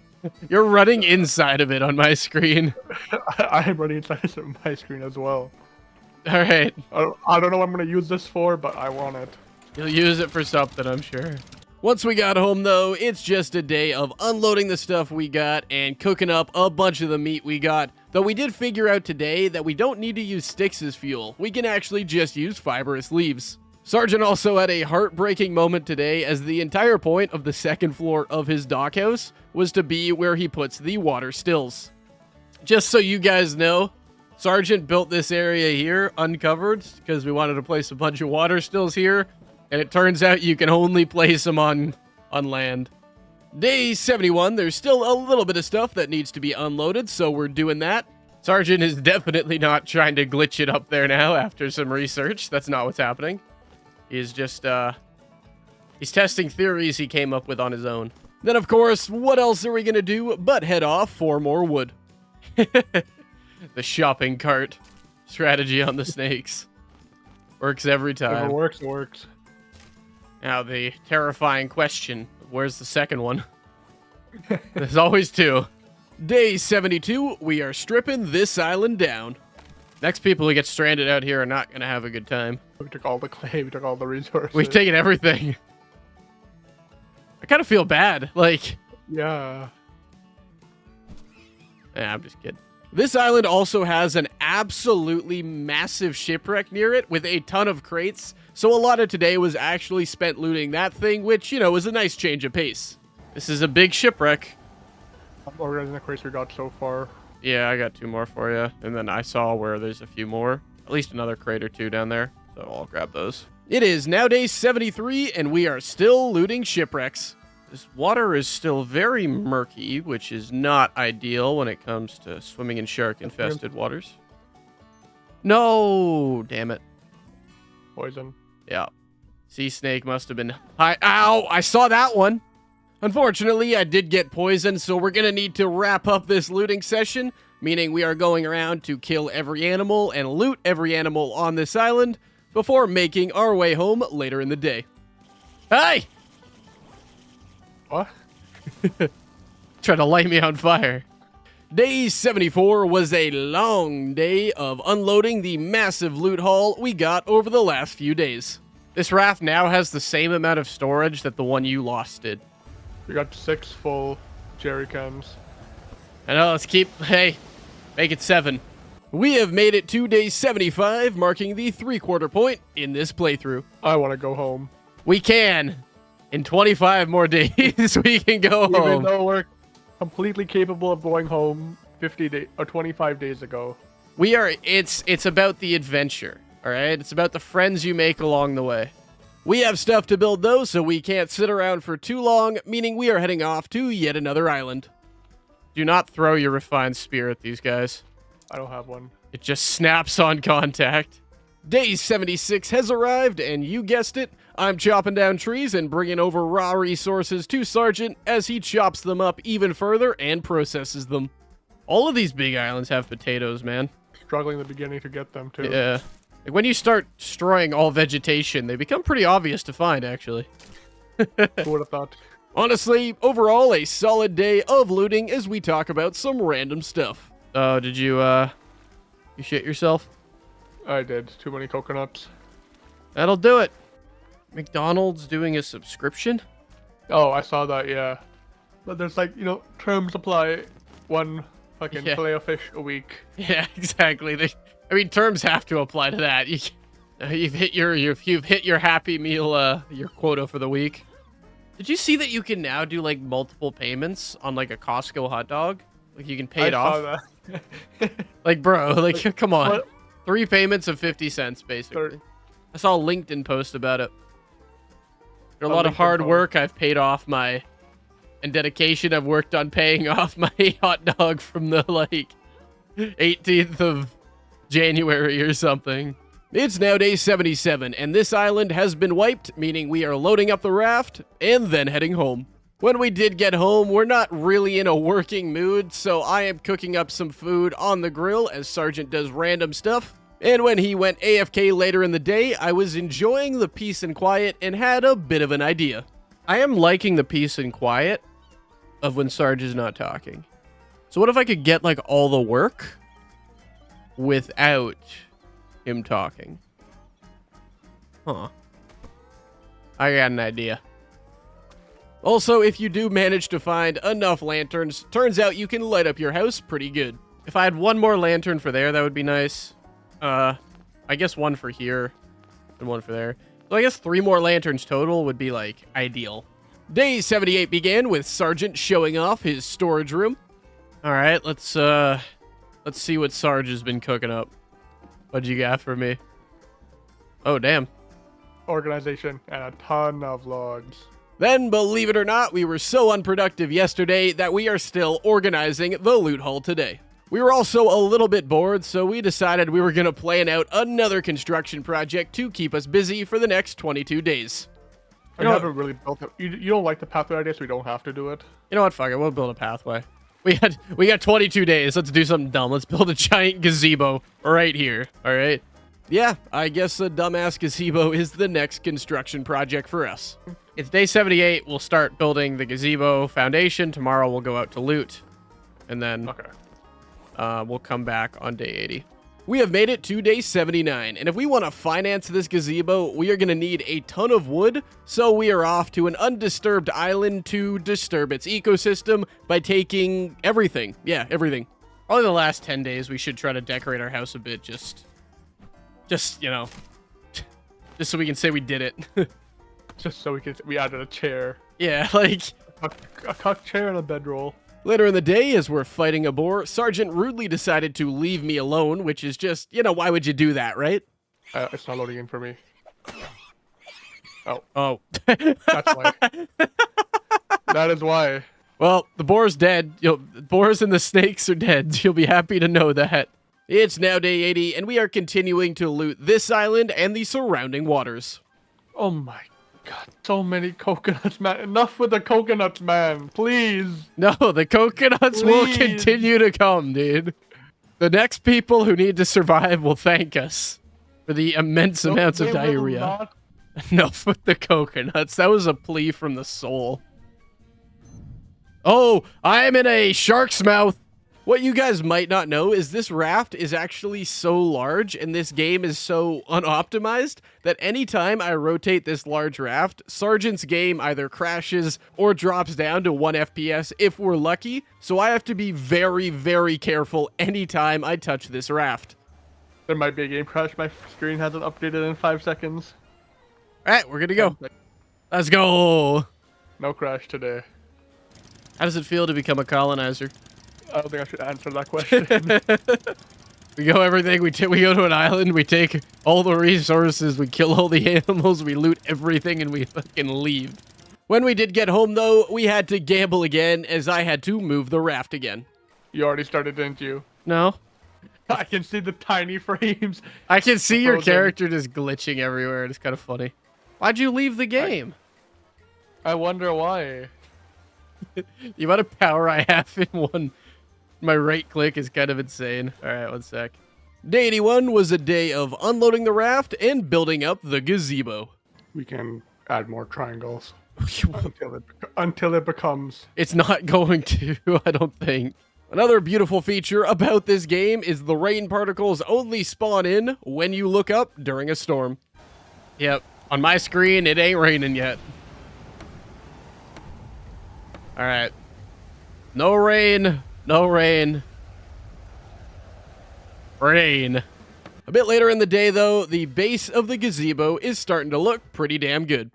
S3: You're running inside of it on my screen.
S2: I am running inside of my screen as well.
S3: All right.
S2: I don't know what I'm going to use this for, but I want it.
S3: You'll use it for something, I'm sure. Once we got home, though, it's just a day of unloading the stuff we got and cooking up a bunch of the meat we got. Though we did figure out today that we don't need to use sticks as fuel. We can actually just use fibrous leaves. Sergeant also had a heartbreaking moment today, as the entire point of the second floor of his dockhouse was to be where he puts the water stills. Just so you guys know, Sergeant built this area here uncovered because we wanted to place a bunch of water stills here, and it turns out you can only place them on land. Day 71, there's still a little bit of stuff that needs to be unloaded, so we're doing that. Sergeant is definitely not trying to glitch it up there now after some research. That's not what's happening. He's just, he's testing theories he came up with on his own. Then, of course, what else are we gonna do but head off for more wood? The shopping cart strategy on the snakes. Works every
S2: If
S3: time.
S2: it works, it works.
S3: Now, the terrifying question, where's the second one? There's always two. Day 72, we are stripping this island down. Next people who get stranded out here are not going to have a good time.
S2: We took all the clay, we took all the resources.
S3: We've taken everything. I kind of feel bad. Like,
S2: Yeah.
S3: yeah, I'm just kidding. This island also has an absolutely massive shipwreck near it with a ton of crates. So a lot of today was actually spent looting that thing, which, you know, was a nice change of pace. This is a big shipwreck.
S2: I'm organizing the crates we got so far.
S3: Yeah, I got 2 more for you. And then I saw where there's a few more. At least another crate or 2 down there. So I'll grab those. It is now day 73, and we are still looting shipwrecks. This water is still very murky, which is not ideal when it comes to swimming in shark-infested waters. No! Damn it.
S2: Poison.
S3: Yeah. Sea snake must have been high. Ow! I saw that one! Unfortunately, I did get poisoned, so we're gonna need to wrap up this looting session, meaning we are going around to kill every animal and loot every animal on this island before making our way home later in the day. Hey!
S2: What?
S3: Try to light me on fire. Day 74 was a long day of unloading the massive loot haul we got over the last few days. This raft now has the same amount of storage that the one you lost did.
S2: We got 6 full jerry cans.
S3: I know, let's keep, hey, make it 7. We have made it to day 75, marking the 3/4 point in this playthrough.
S2: I want to go home.
S3: We can. In 25 more days, we can go
S2: Even
S3: home.
S2: though we're completely capable of going home 50 days or 25 days ago.
S3: We are, it's about the adventure. All right, it's about the friends you make along the way.
S1: We have stuff to build though, so we can't sit around for too long, meaning we are heading off to yet another island.
S3: Do not throw your refined spear at these guys.
S2: I don't have one.
S3: It just snaps on contact.
S1: Day 76 has arrived, and you guessed it, I'm chopping down trees and bringing over raw resources to Sergeant as he chops them up even further and processes them.
S3: All of these big islands have potatoes, man.
S2: Struggling in the beginning to get them too.
S3: Yeah. Like when you start destroying all vegetation, they become pretty obvious to find, actually.
S2: Who would have thought?
S1: Honestly, overall, a solid day of looting as we talk about some random stuff.
S3: Oh, did you shit yourself?
S2: I did. Too many coconuts.
S3: That'll do it. McDonald's doing a subscription?
S2: Oh, I saw that, yeah. But there's like, terms apply. One fucking
S3: Yeah.
S2: filet of fish a week.
S3: Yeah, exactly. I mean, terms have to apply to that. You've hit your Happy Meal, your quota for the week. Did you see that you can now do like multiple payments on like a Costco hot dog? Like you can pay it off.
S2: Saw that.
S3: Like, bro, like come on.
S2: What?
S3: 3 payments of 50 cents, basically. I saw a LinkedIn post about it. After a lot of
S2: LinkedIn
S3: hard
S2: post.
S3: work, I've paid off and dedication, I've worked on paying off my hot dog from the, 18th of January or something.
S1: It's now day 77, and this island has been wiped, meaning we are loading up the raft and then heading home. When we did get home, we're not really in a working mood, so I am cooking up some food on the grill as Sergeant does random stuff. And when he went AFK later in the day, I was enjoying the peace and quiet and had a bit of an idea.
S3: I am liking the peace and quiet of when Sarge is not talking. So what if I could get, all the work without him talking? Huh. I got an idea.
S1: Also, if you do manage to find enough lanterns, turns out you can light up your house pretty good.
S3: If I had one more lantern for there, that would be nice. I guess one for here and one for there. So I guess 3 more lanterns total would be, ideal.
S1: Day 78 began with Sergeant showing off his storage room.
S3: All right, let's see what Sarge has been cooking up. What'd you got for me? Oh, damn.
S2: Organization and a ton of logs.
S1: Then, believe it or not, we were so unproductive yesterday that we are still organizing the loot haul today. We were also a little bit bored, so we decided we were going to plan out another construction project to keep us busy for the next 22 days.
S2: I haven't really built it. You don't like the pathway idea, so we don't have to do it.
S3: You know what? Fuck it. We'll build a pathway. We got 22 days. Let's do something dumb. Let's build a giant gazebo right here. All right.
S1: Yeah, I guess a dumbass gazebo is the next construction project for us.
S3: It's day 78. We'll start building the gazebo foundation. Tomorrow we'll go out to loot. And then
S2: Okay.
S3: we'll come back on day 80.
S1: We have made it to day 79, and if we want to finance this gazebo, we are going to need a ton of wood, so we are off to an undisturbed island to disturb its ecosystem by taking everything. Yeah, everything.
S3: Probably the last 10 days we should try to decorate our house a bit, just just so we can say we did it.
S2: Just so we added a chair.
S3: Yeah,
S2: A cock chair and a bedroll.
S1: Later in the day, as we're fighting a boar, Sergeant rudely decided to leave me alone, which is just, why would you do that, right?
S2: It's not loading in for me.
S3: oh.
S2: That's why. That is why.
S3: Well, the boar's dead. The boars and the snakes are dead. You'll be happy to know that.
S1: It's now day 80, and we are continuing to loot this island and the surrounding waters.
S2: Oh my god, so many coconuts, man. Enough with the coconuts, man. Please.
S3: No, the coconuts will
S2: Please.
S3: continue to come, dude. The next people who need to survive will thank us for the immense amounts of
S2: They will
S3: diarrhea.
S2: not.
S3: Enough with the coconuts. That was a plea from the soul. Oh, I am in a shark's mouth.
S1: What you guys might not know is this raft is actually so large and this game is so unoptimized that anytime I rotate this large raft, Sergeant's game either crashes or drops down to 1 FPS if we're lucky, so I have to be very, very careful anytime I touch this raft.
S2: There might be a game crash. My screen hasn't updated in 5 seconds.
S3: All right, we're good to go. Let's go.
S2: No crash today.
S3: How does it feel to become a colonizer?
S2: I don't think I should answer that question.
S3: We go everything. We go to an island. We take all the resources. We kill all the animals. We loot everything, and we fucking leave. When we did get home, though, we had to gamble again, as I had to move the raft again.
S2: You already started, didn't you?
S3: No,
S2: I can see the tiny frames.
S3: I can see your
S2: Frozen.
S3: character just glitching everywhere. It's kind of funny. Why'd you leave the game?
S2: I wonder why.
S3: The amount of power I have in one. My right click is kind of insane. All right, one sec.
S1: Day 81 was a day of unloading the raft and building up the gazebo.
S2: We can add more triangles until it becomes.
S3: It's not going to, I don't think.
S1: Another beautiful feature about this game is the rain particles only spawn in when you look up during a storm.
S3: Yep. On my screen, it ain't raining yet. All right. No rain. No rain. Rain.
S1: A bit later in the day, though, the base of the gazebo is starting to look pretty damn good.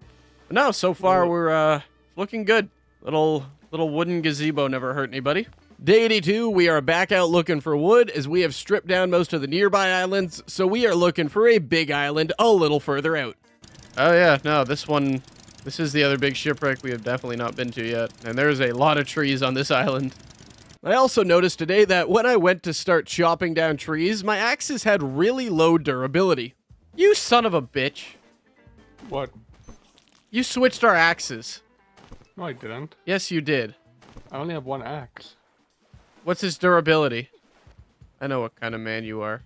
S3: But no, so far we're looking good. Little wooden gazebo never hurt anybody.
S1: Day 82, we are back out looking for wood as we have stripped down most of the nearby islands, so we are looking for a big island a little further out.
S3: Oh yeah, no, this is the other big shipwreck we have definitely not been to yet. And there's a lot of trees on this island.
S1: I also noticed today that when I went to start chopping down trees, my axes had really low durability.
S3: You son of a bitch.
S2: What?
S3: You switched our axes.
S2: No, I didn't.
S3: Yes, you did.
S2: I only have one axe.
S3: What's his durability? I know what kind of man you are.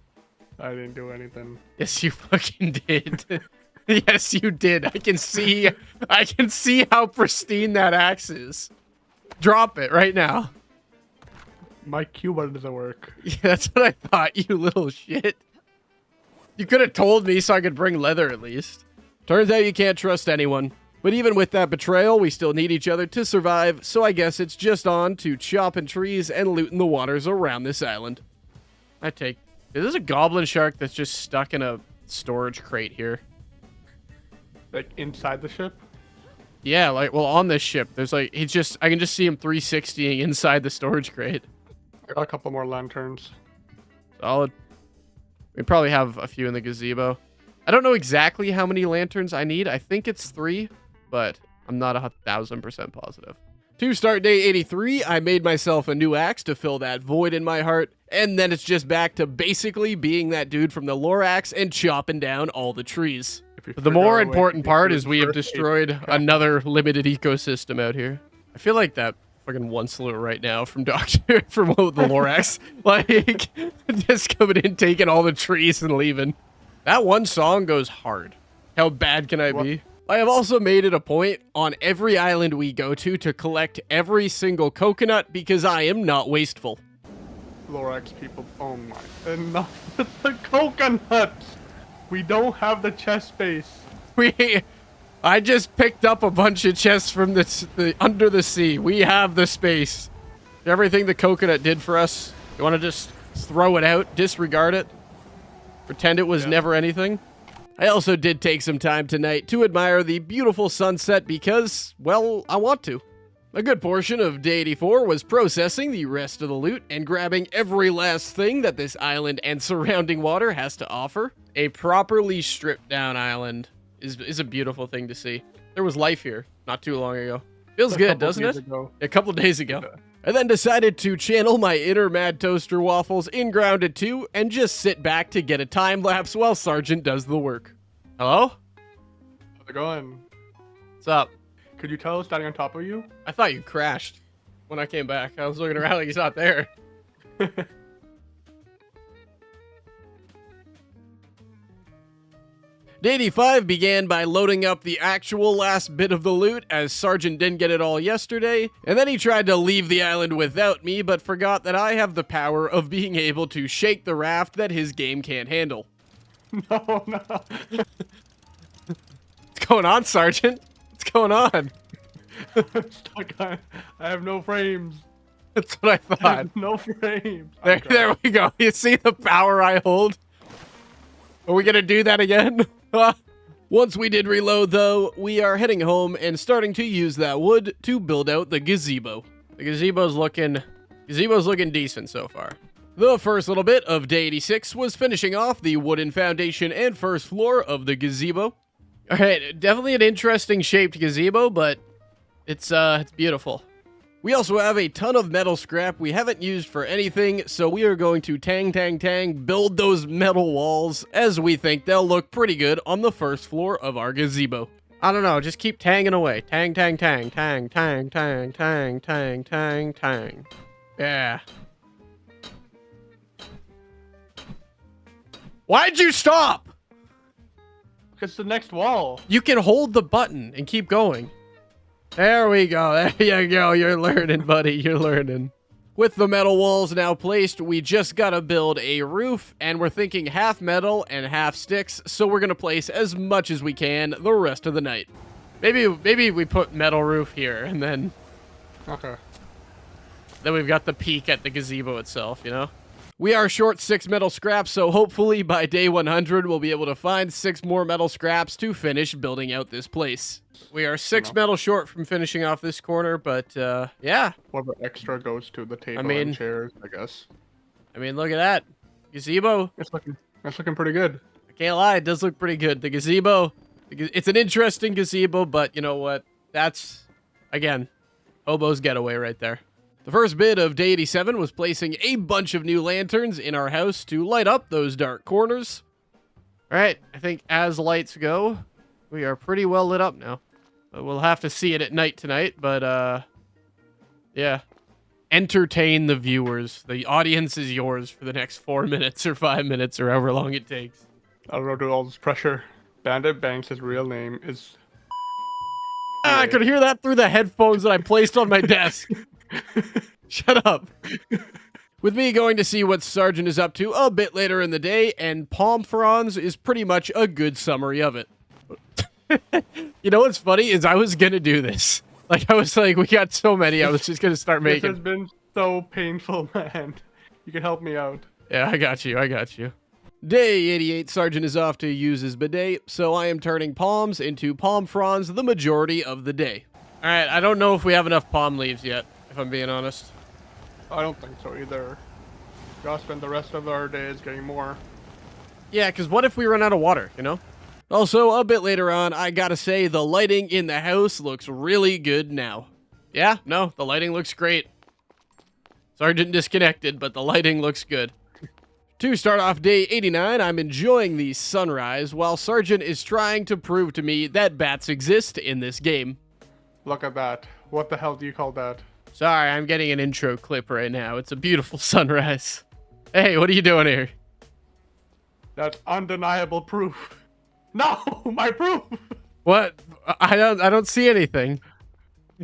S2: I didn't do anything.
S3: Yes, you fucking did. Yes, you did. I can see how pristine that axe is. Drop it right now.
S2: My Q button doesn't work.
S3: Yeah, that's what I thought, you little shit. You could have told me so I could bring leather at least.
S1: Turns out you can't trust anyone. But even with that betrayal, we still need each other to survive, so I guess it's just on to chopping trees and looting the waters around this island.
S3: There's a goblin shark that's just stuck in a storage crate here.
S2: Like inside the ship?
S3: Yeah, well, on this ship, there's I can just see him 360ing inside the storage crate.
S2: I got a couple more lanterns.
S3: Solid. We probably have a few in the gazebo. I don't know exactly how many lanterns I need. I think it's 3, but I'm not 1,000% positive.
S1: To start day 83, I made myself a new axe to fill that void in my heart, and then it's just back to basically being that dude from the Lorax and chopping down all the trees.
S3: The more important part is we have destroyed another limited ecosystem out here. I feel like that fucking Onslaught right now from the Lorax. Like, just coming in, taking all the trees and leaving. That one song goes hard. How bad can I be?
S1: I have also made it a point on every island we go to collect every single coconut because I am not wasteful.
S2: Lorax people, oh my, enough with the coconuts! We don't have the chest space.
S3: I just picked up a bunch of chests from the under the sea. We have the space. Everything the coconut did for us, you want to just throw it out, disregard it, pretend it was never anything?
S1: I also did take some time tonight to admire the beautiful sunset because, well, I want to. A good portion of day 84 was processing the rest of the loot and grabbing every last thing that this island and surrounding water has to offer.
S3: A properly stripped down island is a beautiful thing to see. There was life here not too long ago. Feels good, doesn't it? A couple days ago.
S1: I then decided to channel my inner Mad Toaster Waffles in Grounded 2 and just sit back to get a time lapse while Sergeant does the work.
S3: Hello?
S2: How's it going?
S3: What's up?
S2: Could you tell I was standing on top of you?
S3: I thought you crashed when I came back. I was looking around like he's not there.
S1: Day 85 began by loading up the actual last bit of the loot, as Sergeant didn't get it all yesterday, and then he tried to leave the island without me, but forgot that I have the power of being able to shake the raft that his game can't handle.
S2: No.
S3: What's going on, Sergeant? What's going on?
S2: Stuck on. I have no frames.
S3: That's what I
S2: I
S3: thought.
S2: have no frames.
S3: There we go. You see the power I hold? Are we gonna do that again?
S1: Once we did reload, though, we are heading home and starting to use that wood to build out the gazebo.
S3: The gazebo's looking decent so far.
S1: The first little bit of day 86 was finishing off the wooden foundation and first floor of the gazebo.
S3: All right, definitely an interesting shaped gazebo, but it's beautiful.
S1: We also have a ton of metal scrap we haven't used for anything, so we are going to tang, build those metal walls as we think they'll look pretty good on the first floor of our gazebo.
S3: I don't know, just keep tanging away. Tang, tang, tang, tang, tang, tang, tang, tang, tang, tang. Yeah. Why'd you stop?
S2: Because the next wall.
S3: You can hold the button and keep going. There we go. There you go. You're learning, buddy. You're learning.
S1: With the metal walls now placed, we just gotta build a roof, and we're thinking half metal and half sticks, so we're gonna place as much as we can the rest of the night.
S3: Maybe we put metal roof here, and then
S2: Okay.
S3: we've got the peak at the gazebo itself, you know?
S1: We are short 6 metal scraps, so hopefully by day 100 we'll be able to find 6 more metal scraps to finish building out this place.
S3: We are 6 metal short from finishing off this corner, but yeah.
S2: Whatever extra goes to the table
S3: mean-
S2: and chairs, I guess.
S3: I mean, look at that. Gazebo.
S2: It's looking pretty good.
S3: I can't lie, it does look pretty good. The gazebo, it's an interesting gazebo, but you know what? That's, again, hobo's getaway right there.
S1: The first bit of day 87 was placing a bunch of new lanterns in our house to light up those dark corners.
S3: All right, I think as lights go, we are pretty well lit up now. We'll have to see it at night tonight, but yeah. Entertain the viewers. The audience is yours for the next 4 minutes or 5 minutes or however long it takes.
S2: I don't know, do all this pressure. Bandit Banks' real name is...
S3: I could hear that through the headphones that I placed on my desk. Shut up.
S1: With me going to see what Sergeant is up to a bit later in the day, and palm fronds is pretty much a good summary of it.
S3: You know what's funny is I was gonna do this. Like I was like, we got so many, I was just gonna start
S2: This has
S3: making.
S2: been so painful, man. You can help me out.
S3: Yeah, I got you. I got you.
S1: Day 88, Sergeant is off to use his bidet, so I am turning palms into palm fronds the majority of the day.
S3: All right, I don't know if we have enough palm leaves yet, if I'm being honest.
S2: I don't think so either. Gotta spend the rest of our days getting more.
S3: Yeah, because what if we run out of water, you know?
S1: Also, a bit later on, I gotta say the lighting in the house looks really good now.
S3: Yeah, no, the lighting looks great. Sergeant disconnected, but the lighting looks good.
S1: To start off day 89, I'm enjoying the sunrise while Sergeant is trying to prove to me that bats exist in this game.
S2: Look at that. What the hell do you call that?
S3: Sorry, I'm getting an intro clip right now. It's a beautiful sunrise. Hey, what are you doing here?
S2: That's undeniable proof. No, my proof.
S3: What? I don't see anything.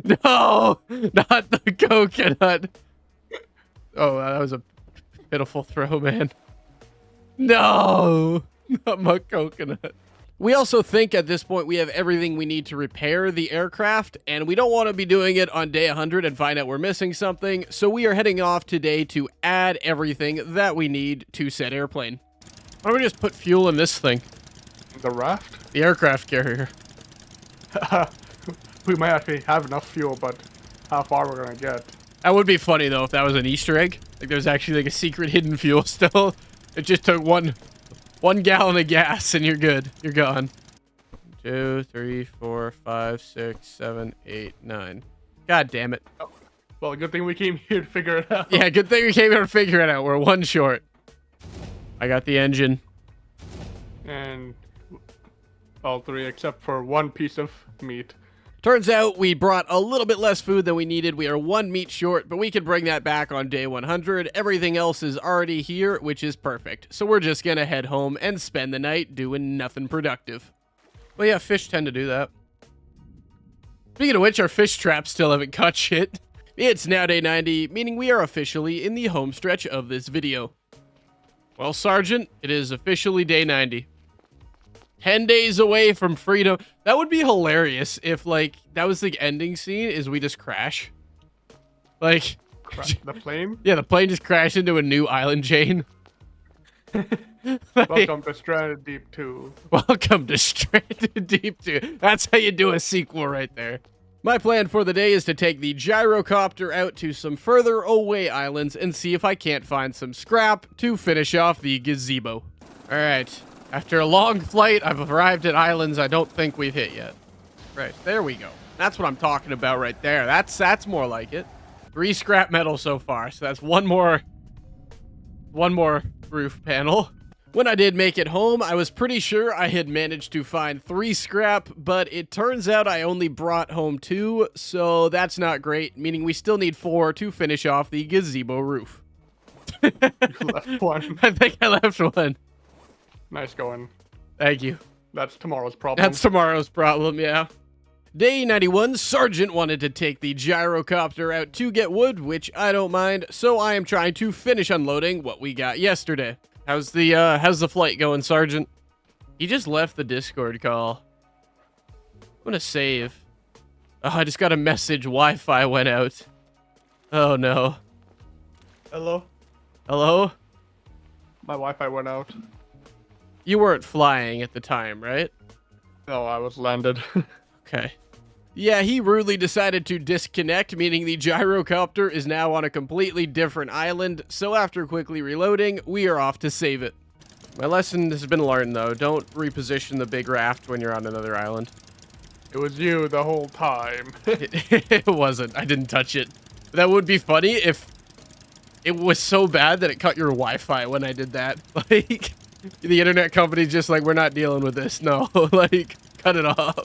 S3: No, not the coconut. Oh, that was a pitiful throw, man. No, not my coconut.
S1: We also think at this point we have everything we need to repair the aircraft, and we don't want to be doing it on day 100 and find out we're missing something, so we are heading off today to add everything that we need to said airplane.
S3: Why don't we just put fuel in this thing?
S2: The raft?
S3: The aircraft carrier.
S2: We might actually have enough fuel, but how far we're gonna get?
S3: That would be funny though if that was an Easter egg. Like there's actually like a secret hidden fuel still. It just took one gallon of gas and you're good. You're gone. 2, 3, 4, 5, 6, 7, 8, 9. God damn it.
S2: Well, good thing we came here to figure it out.
S3: Yeah, good thing we came here to figure it out. We're one short. I got the engine.
S2: And all three except for one piece of meat.
S1: Turns out we brought a little bit less food than we needed. We are 1 meat short, but we can bring that back on day 100. Everything else is already here, which is perfect. So we're just gonna head home and spend the night doing nothing productive.
S3: Well, yeah, fish tend to do that. Speaking of which, our fish traps still haven't caught shit.
S1: It's now day 90, meaning we are officially in the home stretch of this video.
S3: Well, Sergeant, it is officially day 90. 10 days away from freedom. That would be hilarious if, like, that was the ending scene, is we just crash. Like...
S2: The plane?
S3: Yeah, the plane just crashed into a new island chain.
S2: Welcome to Stranded Deep 2.
S3: Welcome to Stranded Deep 2. That's how you do a sequel right there.
S1: My plan for the day is to take the gyrocopter out to some further away islands and see if I can't find some scrap to finish off the gazebo.
S3: All right. After a long flight, I've arrived at islands I don't think we've hit yet.
S1: Right, there we go. That's what I'm talking about right there. That's more like it.
S3: 3 scrap metal so far, so that's one more roof panel.
S1: When I did make it home, I was pretty sure I had managed to find 3 scrap, but it turns out I only brought home 2, so that's not great, meaning we still need 4 to finish off the gazebo roof.
S2: You left one.
S3: I think I left one.
S2: Nice going.
S3: Thank you.
S2: That's tomorrow's problem.
S3: That's tomorrow's problem, yeah.
S1: Day 91, Sergeant wanted to take the gyrocopter out to get wood, which I don't mind, so I am trying to finish unloading what we got yesterday.
S3: How's the flight going, Sergeant?
S1: He just left the Discord call.
S3: I'm gonna save. Oh, I just got a message. Wi-Fi went out. Oh no.
S2: Hello?
S3: Hello?
S2: My Wi-Fi went out.
S3: You weren't flying at the time, right?
S2: No, I was landed.
S3: Okay.
S1: Yeah, he rudely decided to disconnect, meaning the gyrocopter is now on a completely different island, so after quickly reloading, we are off to save it.
S3: My lesson has been learned, though. Don't reposition the big raft when you're on another island.
S2: It was you the whole time.
S3: It wasn't. I didn't touch it. That would be funny if it was so bad that it cut your Wi-Fi when I did that. Like, the internet company's just like, we're not dealing with this. No, like, cut it off.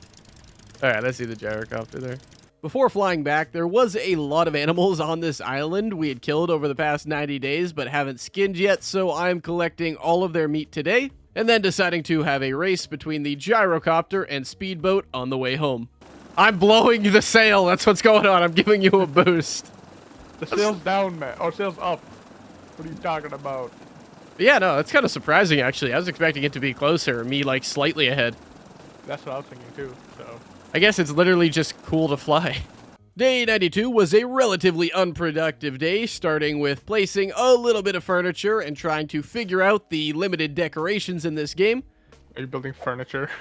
S3: All right, I see the gyrocopter there.
S1: Before flying back, there was a lot of animals on this island we had killed over the past 90 days but haven't skinned yet, so I'm collecting all of their meat today, and then deciding to have a race between the gyrocopter and speedboat on the way home.
S3: I'm blowing the sail. That's what's going on. I'm giving you a boost.
S2: The sail's down, man. Or sail's up. What are you talking about?
S3: But yeah, no, that's kind of surprising, actually. I was expecting it to be closer, me, like, slightly ahead.
S2: That's what I was thinking, too, so...
S3: I guess it's literally just cool to fly.
S1: Day 92 was a relatively unproductive day, starting with placing a little bit of furniture and trying to figure out the limited decorations in this game.
S2: Are you building furniture?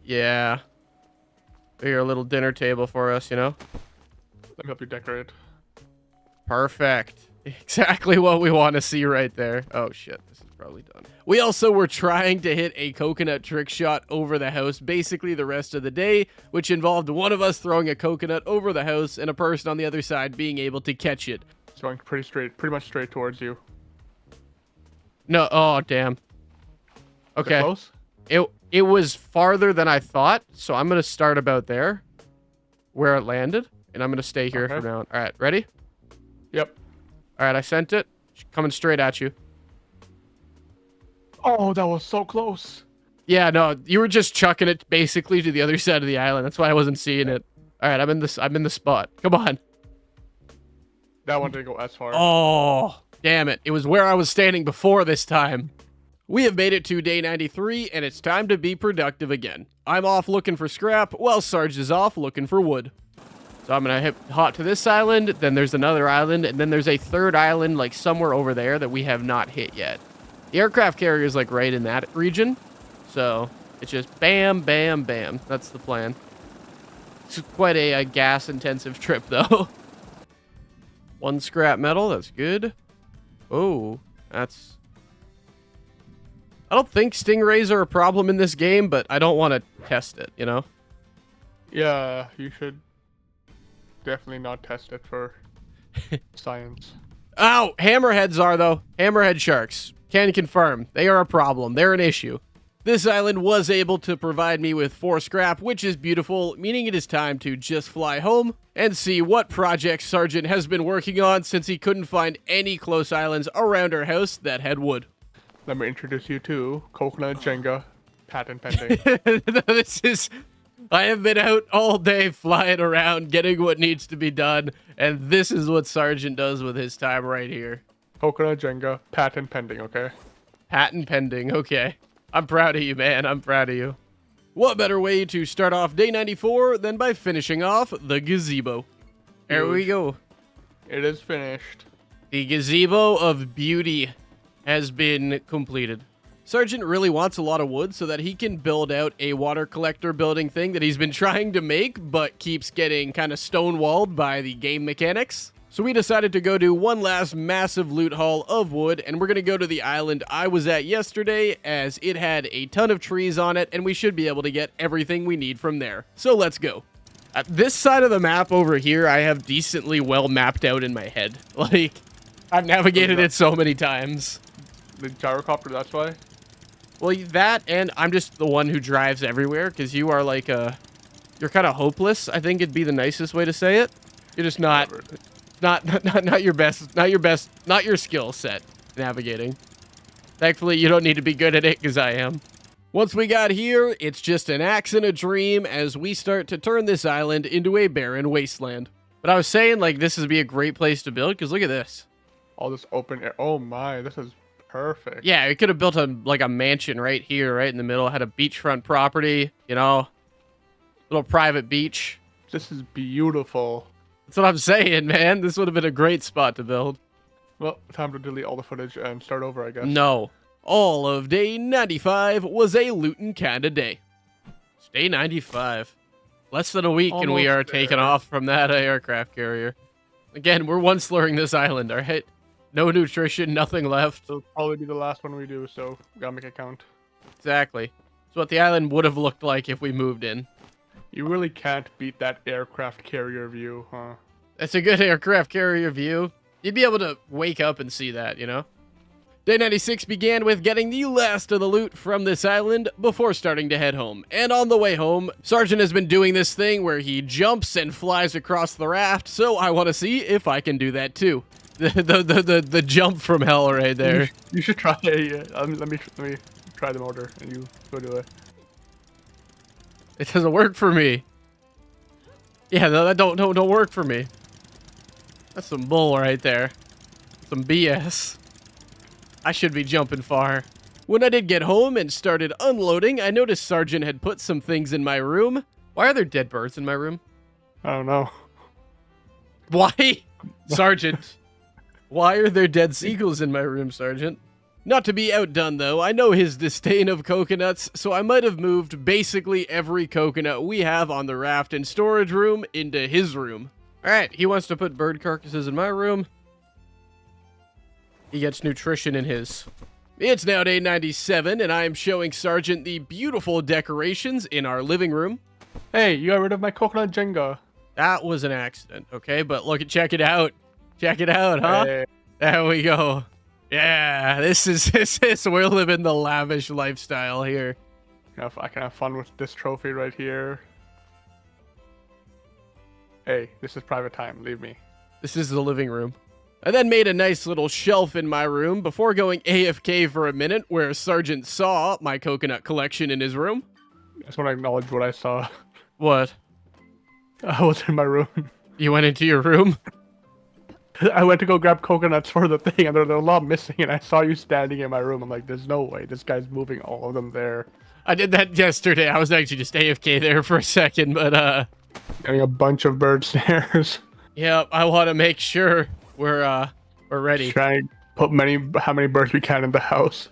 S3: Yeah. Figure a little dinner table for us, you know?
S2: Let me help you decorate.
S3: Perfect. Exactly what we want to see right there. Oh, shit. This is probably done.
S1: We also were trying to hit a coconut trick shot over the house basically the rest of the day, which involved one of us throwing a coconut over the house and a person on the other side being able to catch it.
S2: It's going pretty much straight towards you.
S3: No, oh, damn.
S2: Is it
S3: Okay.
S2: close?
S3: It was farther than I thought, so I'm going to start about there, where it landed, and I'm going to stay here
S2: Okay.
S3: from now on. All right, ready?
S2: Yep.
S3: All right, I sent it. Coming straight at you.
S2: Oh, that was so close.
S3: Yeah, no, you were just chucking it basically to the other side of the island. That's why I wasn't seeing it. All right, I'm in the spot. Come on.
S2: That one didn't go as far.
S3: Oh, damn it. It was where I was standing before this time.
S1: We have made it to day 93, and it's time to be productive again. I'm off looking for scrap, while Sarge is off looking for wood.
S3: So I'm going to hot to this island, then there's another island, and then there's a third island like somewhere over there that we have not hit yet. The aircraft carrier is like right in that region. So it's just bam, bam, bam. That's the plan. It's quite a gas-intensive trip, though. 1 scrap metal. That's good. Oh, that's... I don't think stingrays are a problem in this game, but I don't want to test it, you know?
S2: Yeah, you should definitely not test it for science.
S3: Oh, hammerheads are, though. Hammerhead sharks. Can confirm. They are a problem. They're an issue.
S1: This island was able to provide me with 4 scrap, which is beautiful, meaning it is time to just fly home and see what project Sergeant has been working on since he couldn't find any close islands around our house that had wood.
S2: Let me introduce you to Coconut Jenga, patent pending.
S3: This is... I have been out all day flying around, getting what needs to be done, and this is what Sergeant does with his time right here.
S2: Coconut Jenga, patent pending, okay?
S3: Patent pending, okay. I'm proud of you, man. I'm proud of you.
S1: What better way to start off day 94 than by finishing off the gazebo?
S3: There we go.
S2: It is finished.
S3: The gazebo of beauty has been completed.
S1: Sergeant really wants a lot of wood so that he can build out a water collector building thing that he's been trying to make, but keeps getting kind of stonewalled by the game mechanics. So we decided to go do one last massive loot haul of wood, and we're going to go to the island I was at yesterday, as it had a ton of trees on it, and we should be able to get everything we need from there. So let's go. This side of the map over here, I have decently well mapped out in my head. Like, I've navigated it so many times.
S2: The gyrocopter, that's why.
S1: Well, that, and I'm just the one who drives everywhere, because you are like you're kind of hopeless, I think it'd be the nicest way to say it. You're just not your best, not your skill set navigating. Thankfully, you don't need to be good at it, because I am. Once we got here, it's just an axe and a dream as we start to turn this island into a barren wasteland. But I was saying, like, this would be a great place to build, because look at this.
S2: All this open air. Oh my, this is perfect.
S1: Yeah, we could have built a mansion right here, right in the middle, had a beachfront property, you know, little private beach.
S2: This is beautiful.
S1: That's what I'm saying, man. This would have been a great spot to build.
S2: Well, time to delete all the footage and start over, I guess.
S1: No. All of day 95 was a lootin' kinda day. It's day 95. Less than a week and we are
S2: Almost
S1: taking
S2: there.
S1: off from that aircraft carrier. Again, we're one slurring this island, alright? No nutrition, nothing left.
S2: It'll probably be the last one we do, so we gotta make it count.
S1: Exactly. It's what the island would have looked like if we moved in.
S2: You really can't beat that aircraft carrier view, huh?
S1: That's a good aircraft carrier view. You'd be able to wake up and see that, you know? Day 96 began with getting the last of the loot from this island before starting to head home. And on the way home, Sergeant has been doing this thing where he jumps and flies across the raft, so I want to see if I can do that too. The jump from hell right there.
S2: You should try. Let me try the motor, and you go do it.
S1: It doesn't work for me. Yeah, no, that don't work for me. That's some bull right there. Some BS. I should be jumping far. When I did get home and started unloading, I noticed Sergeant had put some things in my room. Why are there dead birds in my room?
S2: I don't know.
S1: Why? Sergeant. Why are there dead seagulls in my room, Sergeant? Not to be outdone, though, I know his disdain of coconuts, so I might have moved basically every coconut we have on the raft and storage room into his room. Alright, he wants to put bird carcasses in my room. He gets nutrition in his. It's now day 97, and I am showing Sergeant the beautiful decorations in our living room.
S2: Hey, you got rid of my coconut Jenga.
S1: That was an accident, okay? But check it out. Check it out, huh?
S2: Hey.
S1: There we go. Yeah, this is we're living the lavish lifestyle here.
S2: I can have fun with this trophy right here. Hey, this is private time. Leave me.
S1: This is the living room. I then made a nice little shelf in my room before going AFK for a minute, where Sergeant saw my coconut collection in his room.
S2: I just want to acknowledge what I saw.
S1: What?
S2: I was in my room.
S1: You went into your room?
S2: I went to go grab coconuts for the thing, and there were a lot missing, and I saw you standing in my room. I'm like, there's no way. This guy's moving all of them there.
S1: I did that yesterday. I was actually just AFK there for a second, but
S2: Getting a bunch of bird snares.
S1: yeah, I want to make sure we're ready.
S2: Trying to put how many birds we can in the house.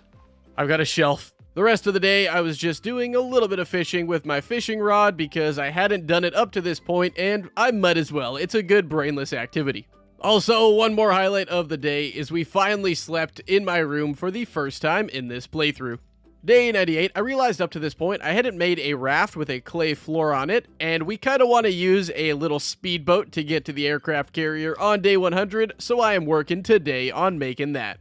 S1: I've got a shelf. The rest of the day, I was just doing a little bit of fishing with my fishing rod because I hadn't done it up to this point, and I might as well. It's a good brainless activity. Also, one more highlight of the day is we finally slept in my room for the first time in this playthrough. Day 98, I realized up to this point I hadn't made a raft with a clay floor on it, and we kind of want to use a little speedboat to get to the aircraft carrier on day 100, so I am working today on making that.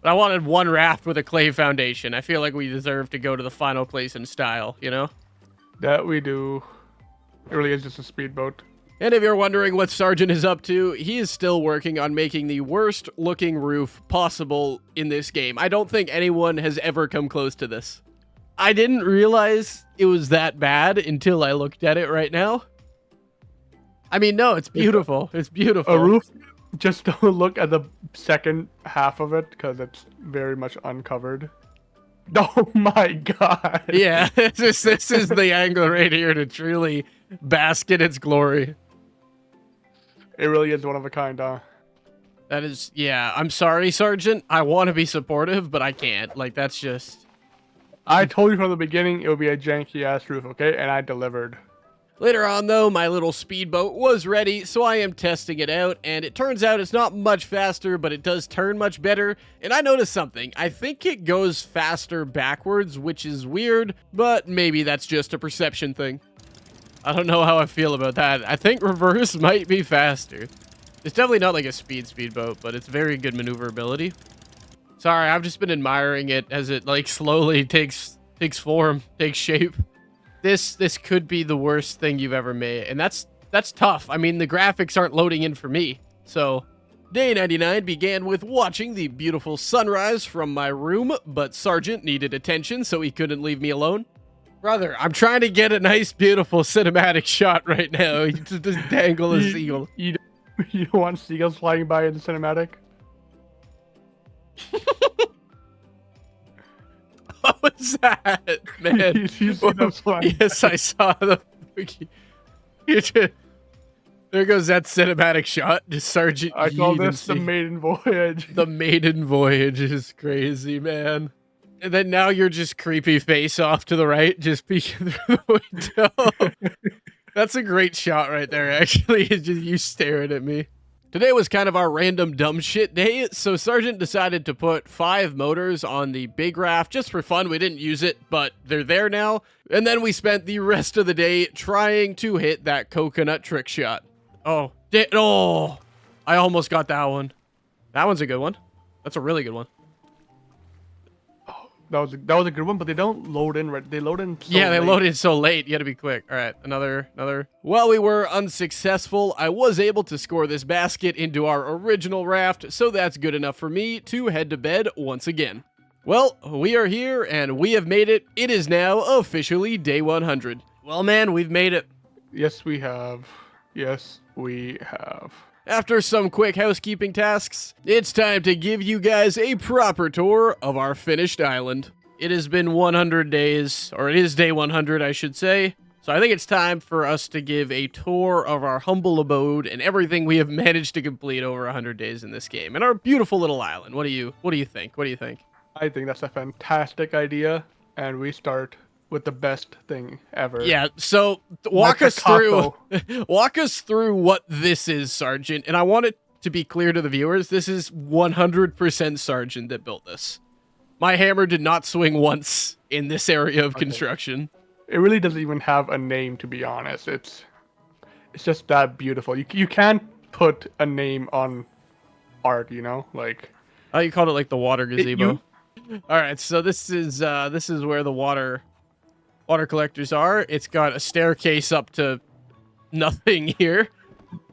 S1: But I wanted one raft with a clay foundation. I feel like we deserve to go to the final place in style, you know?
S2: That we do. It really is just a speedboat.
S1: And if you're wondering what Sergeant is up to, he is still working on making the worst looking roof possible in this game. I don't think anyone has ever come close to this. I didn't realize it was that bad until I looked at it right now. I mean, no, it's beautiful. It's beautiful.
S2: A roof, just don't look at the second half of it, because it's very much uncovered. Oh my god.
S1: Yeah, this is the angle right here to truly bask in its glory.
S2: It really is one of a kind, huh?
S1: That is, yeah, I'm sorry, Sergeant. I want to be supportive, but I can't. Like, that's just,
S2: I told you from the beginning it would be a janky ass roof, okay? And I delivered.
S1: Later on, though, my little speedboat was ready, so I am testing it out, and it turns out it's not much faster, but it does turn much better. And I noticed something. I think it goes faster backwards, which is weird, but maybe that's just a perception thing. I don't know how I feel about that. I think reverse might be faster. It's definitely not like a speedboat, but it's very good maneuverability. Sorry, I've just been admiring it as it like slowly takes form, takes shape. This could be the worst thing you've ever made, and that's tough. I mean, the graphics aren't loading in for me. So, day 99 began with watching the beautiful sunrise from my room, but Sergeant needed attention, so he couldn't leave me alone. Brother, I'm trying to get a nice, beautiful cinematic shot right now. You just dangle a seagull.
S2: You don't want seagulls flying by in the cinematic?
S1: What was that, man?
S2: Did you see them flying?
S1: Yes, I saw the. There goes that cinematic shot. Just Sergeant.
S2: I call
S1: Yeet and
S2: this the
S1: see-
S2: maiden voyage.
S1: The maiden voyage is crazy, man. And then now you're just creepy face off to the right, just peeking through the window. That's a great shot right there, actually. It's just you staring at me. Today was kind of our random dumb shit day, so Sergeant decided to put 5 motors on the big raft just for fun. We didn't use it, but they're there now. And then we spent the rest of the day trying to hit that coconut trick shot. Oh, I almost got that one. That one's a good one. That's a really good one.
S2: That was a good one, but they don't load in right. They load in. So
S1: Yeah, they
S2: late.
S1: loaded so late. You had to be quick. All right, another. While we were unsuccessful, I was able to score this basket into our original raft, so that's good enough for me to head to bed once again. Well, we are here, and we have made it. It is now officially day 100. Well, man, we've made it.
S2: Yes, we have. Yes, we have.
S1: After some quick housekeeping tasks, it's time to give you guys a proper tour of our finished island. It has been 100 days, or it is day 100, I should say. So I think it's time for us to give a tour of our humble abode and everything we have managed to complete over 100 days in this game and our beautiful little island. What do you think? What do you think?
S2: I think that's a fantastic idea, and we start with the best thing ever.
S1: Yeah, so walk
S2: Like
S1: us
S2: a
S1: through
S2: taco.
S1: walk us through what this is, Sergeant. And I want it to be clear to the viewers, this is 100% Sergeant that built this. My hammer did not swing once in this area of construction.
S2: It really doesn't even have a name, to be honest. It's just that beautiful. You can't put a name on art, you know, like.
S1: Oh, you called it like the water gazebo. All right, so this is where the water collectors are. It's got a staircase up to nothing here.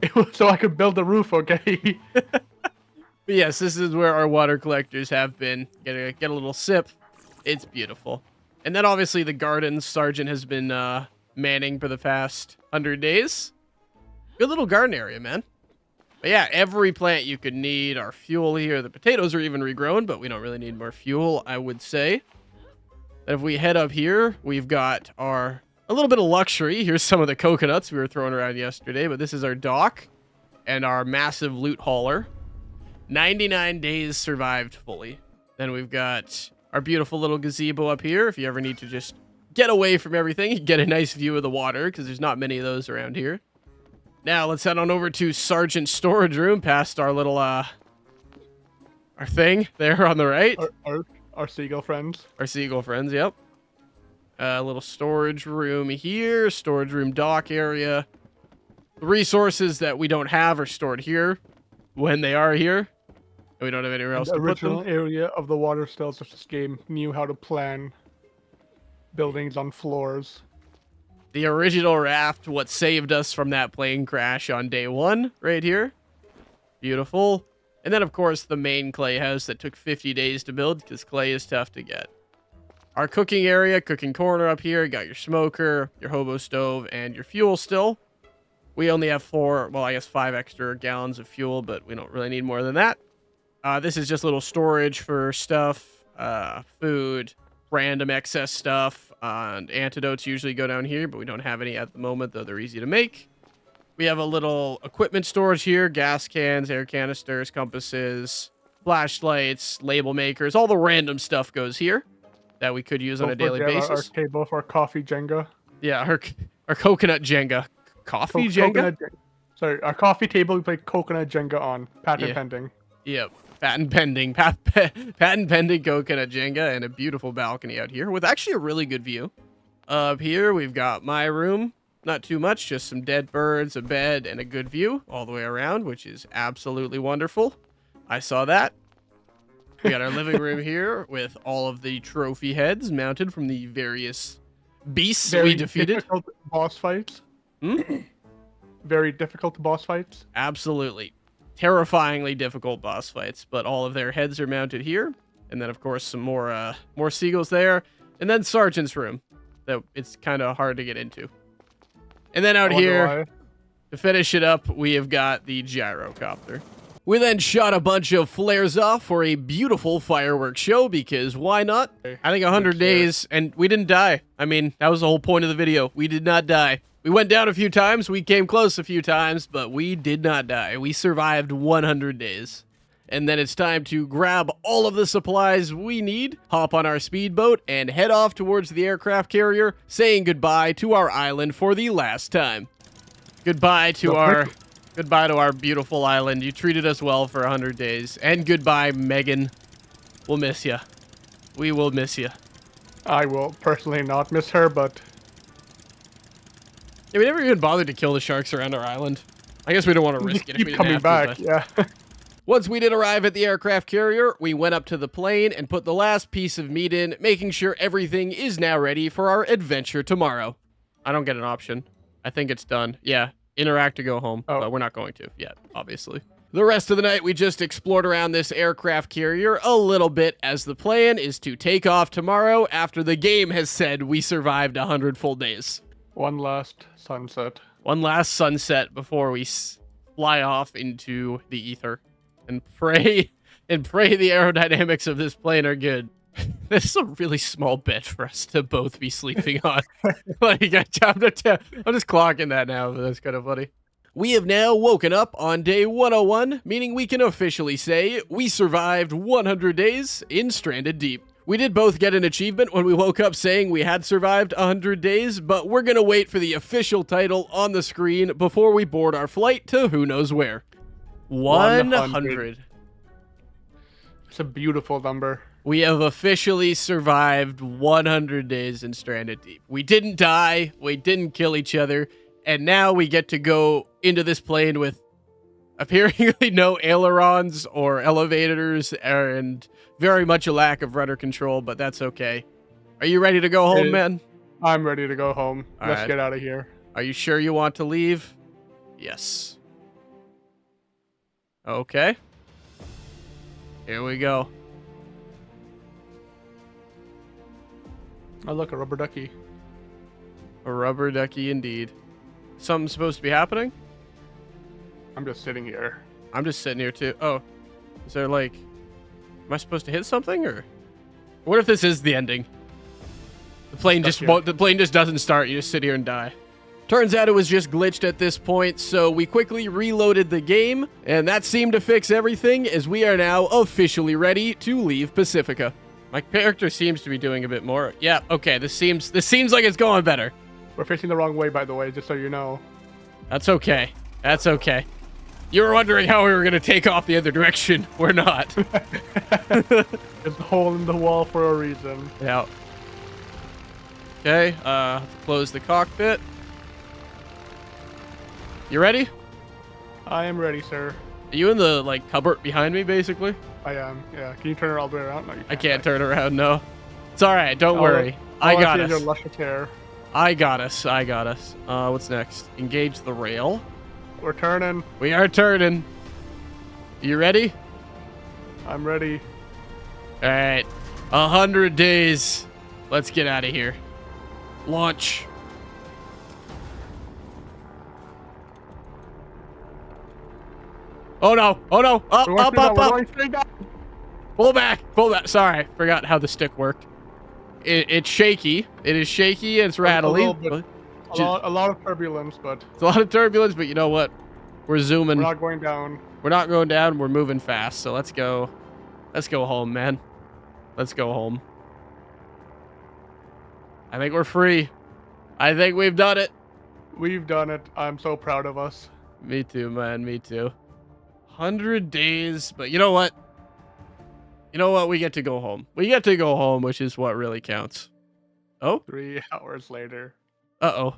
S2: It was so I could build the roof, okay?
S1: But yes, this is where our water collectors have been. Get a little sip. It's beautiful. And then obviously the gardens Sergeant has been manning for the past 100 days. Good little garden area, man. But yeah, every plant you could need. Our fuel here. The potatoes are even regrown, but we don't really need more fuel, I would say. And if we head up here, we've got a little bit of luxury. Here's some of the coconuts we were throwing around yesterday, but this is our dock and our massive loot hauler. 99 days survived fully. Then we've got our beautiful little gazebo up here. If you ever need to just get away from everything, you get a nice view of the water because there's not many of those around here. Now let's head on over to Sergeant's storage room past our little, our thing there on the right.
S2: Our seagull friends.
S1: Our seagull friends, yep. A little storage room here, storage room dock area. The resources that we don't have are stored here when they are here. And we don't have anywhere else
S2: The
S1: to put
S2: original
S1: them.
S2: area of the water cells of this game knew how to plan buildings on floors.
S1: The original raft, what saved us from that plane crash on day 1, right here. Beautiful. And then, of course, the main clay house that took 50 days to build because clay is tough to get. Our cooking area, cooking corner up here. Got your smoker, your hobo stove, and your fuel still. We only have 5 extra gallons of fuel, but we don't really need more than that. This is just a little storage for stuff, food, random excess stuff, and antidotes usually go down here, but we don't have any at the moment, though they're easy to make. We have a little equipment storage here, gas cans, air canisters, compasses, flashlights, label makers, all the random stuff goes here.
S3: that we could use
S2: Don't
S3: on a daily
S2: forget
S3: basis.
S2: Our table for coffee Jenga.
S3: Yeah, our coconut Jenga. Coffee Jenga?
S2: Coconut Sorry, our coffee table we play coconut Jenga on. Patent
S3: Yeah.
S2: pending.
S3: Yep. Patent pending. Patent pending coconut Jenga and a beautiful balcony out here with actually a really good view. Up here, we've got my room. Not too much, just some dead birds, a bed, and a good view all the way around, which is absolutely wonderful. I saw that. We got our living room here with all of the trophy heads mounted from the various beasts we defeated.
S2: Difficult boss fights.
S3: Hmm?
S2: Very difficult boss fights.
S3: Absolutely. Terrifyingly difficult boss fights, but all of their heads are mounted here. And then, of course, some more seagulls there. And then Sergeant's room. That it's kind of hard to get into. And then out
S2: I wonder
S3: here,
S2: why.
S3: to finish it up, we have got the gyrocopter. We then shot a bunch of flares off for a beautiful fireworks show, because why not? I think 100 days, and we didn't die. I mean, that was the whole point of the video. We did not die. We went down a few times, we came close a few times, but we did not die. We survived 100 days. And then it's time to grab all of the supplies we need, hop on our speedboat, and head off towards the aircraft carrier, saying goodbye to our island for the last time. Goodbye to our beautiful island. You treated us well for 100 days. And goodbye, Megan. We'll miss you. We will miss you.
S2: I will personally not miss her, but
S3: Yeah, we never even bothered to kill the sharks around our island. I guess we don't want to risk it if we
S2: keep
S3: didn't
S2: coming
S3: have
S2: back.
S3: to,
S2: Yeah.
S3: Once we did arrive at the aircraft carrier, we went up to the plane and put the last piece of meat in, making sure everything is now ready for our adventure tomorrow. I don't get an option. I think it's done. Yeah, interact to go home,
S2: Oh.
S3: but we're not going to yet, obviously. The rest of the night, we just explored around this aircraft carrier a little bit, as the plan is to take off tomorrow after the game has said we survived 100 full days.
S2: One last sunset.
S3: One last sunset before we fly off into the ether. And pray the aerodynamics of this plane are good. This is a really small bed for us to both be sleeping on. I'm just clocking that now, but that's kind of funny. We have now woken up on day 101, meaning we can officially say we survived 100 days in Stranded Deep. We did both get an achievement when we woke up saying we had survived 100 days, but we're going to wait for the official title on the screen before we board our flight to who knows where. 100.
S2: It's a beautiful number.
S3: We have officially survived 100 days in Stranded Deep. We didn't die, we didn't kill each other, and now we get to go into this plane with apparently no ailerons or elevators and very much a lack of rudder control, but that's okay. Are you ready to go home, man?
S2: I'm ready to go home.
S3: All
S2: Let's
S3: right.
S2: get out of here.
S3: Are you sure you want to leave? Yes. Okay. Here we go.
S2: Oh, look, a rubber ducky.
S3: A rubber ducky indeed. Something's supposed to be happening?
S2: I'm just sitting here.
S3: I'm just sitting here too. Oh, is there like, am I supposed to hit something or? What if this is the ending? The plane just
S2: Gotcha.
S3: won't, the plane just doesn't start. You just sit here and die. Turns out it was just glitched at this point, so we quickly reloaded the game, and that seemed to fix everything, as we are now officially ready to leave Pacifica. My character seems to be doing a bit more. Yeah, okay, this seems like it's going better.
S2: We're facing the wrong way, by the way, just so you know.
S3: That's okay. That's okay. You were wondering how we were going to take off the other direction. We're not.
S2: There's a hole in the wall for a reason.
S3: Yeah. Okay, close the cockpit. You ready?
S2: I am ready, sir.
S3: Are you in the, like, cupboard behind me, basically?
S2: I am. Yeah. Can you turn it all the way around? No, you
S3: I can't turn around, no. It's alright, don't
S2: All
S3: worry.
S2: All
S3: I got
S2: see is your
S3: us.
S2: luscious hair.
S3: I got us. I got us. What's next? Engage the rail.
S2: We're turning.
S3: We are turning. You ready?
S2: I'm ready.
S3: Alright. 100 days. Let's get out of here. Launch. Oh no! Oh no! Up!
S2: We're going
S3: Up!
S2: straight
S3: Up!
S2: down, we're
S3: Up!
S2: going straight down.
S3: Pull back! Pull back! Sorry, forgot how the stick worked. It's shaky. It is shaky and it's rattly.
S2: little bit. A lot of turbulence, but
S3: It's a lot of turbulence, but you know what? We're zooming.
S2: we're not going down.
S3: We're not going down. We're moving fast. So let's go. Let's go home, man. Let's go home.
S1: I think we're free. I think we've done it.
S2: We've done it. I'm so proud of us.
S1: Me too, man. Me too. 100 days, but you know what? You know what? We get to go home. We get to go home, which is what really counts. Oh?
S2: 3 hours later.
S1: Uh-oh.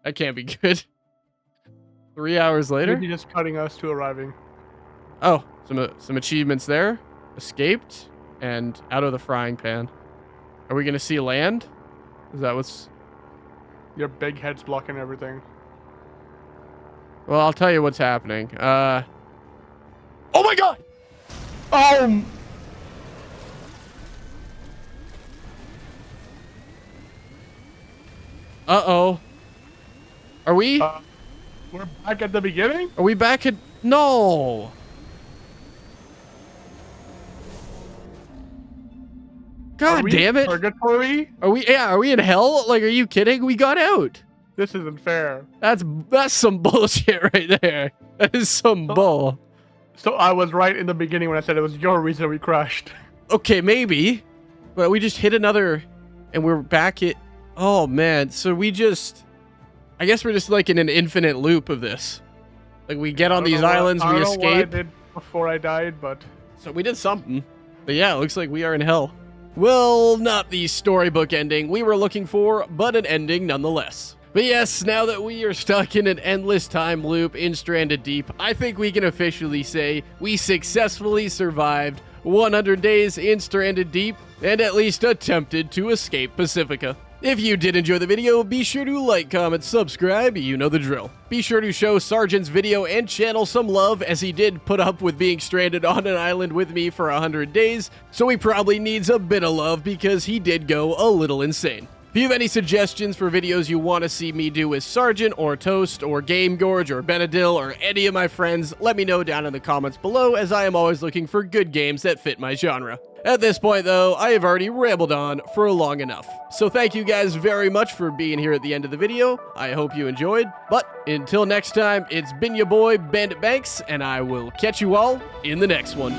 S1: That can't be good. 3 hours later?
S2: Maybe just cutting us to arriving.
S1: Oh, some achievements there. Escaped and out of the frying pan. Are we gonna see land? Is that what's...
S2: Your big head's blocking everything.
S1: Well, I'll tell you what's happening. Oh my god! Uh-oh. Are we...
S2: We're back at the beginning?
S1: Are we back at... No! God
S2: Are we
S1: damn
S2: in
S1: it!
S2: Purgatory?
S1: Are we in hell? Like, are you kidding? We got out.
S2: This isn't fair.
S1: That's some bullshit right there. That is some bull.
S2: So I was right in the beginning when I said it was your reason we crashed.
S1: Okay, maybe. But we just hit another and we're back at... Oh, man. So we just... I guess we're just like in an infinite loop of this. Like, we get on these islands, we
S2: I don't know what I
S1: escape.
S2: did before I died, but...
S1: So we did something. But yeah, it looks like we are in hell. Well, not the storybook ending we were looking for, but an ending nonetheless. But yes, now that we are stuck in an endless time loop in Stranded Deep, I think we can officially say we successfully survived 100 days in Stranded Deep and at least attempted to escape Pacifica. If you did enjoy the video, be sure to like, comment, subscribe, you know the drill. Be sure to show Sargent's video and channel some love, as he did put up with being stranded on an island with me for 100 days, so he probably needs a bit of love because he did go a little insane. If you have any suggestions for videos you want to see me do with Sargent, or Toast, or Game Gorge, or Benadil, or any of my friends, let me know down in the comments below, as I am always looking for good games that fit my genre. At this point, though, I have already rambled on for long enough. So thank you guys very much for being here at the end of the video. I hope you enjoyed. But until next time, it's been your boy, Bandit Banks, and I will catch you all in the next one.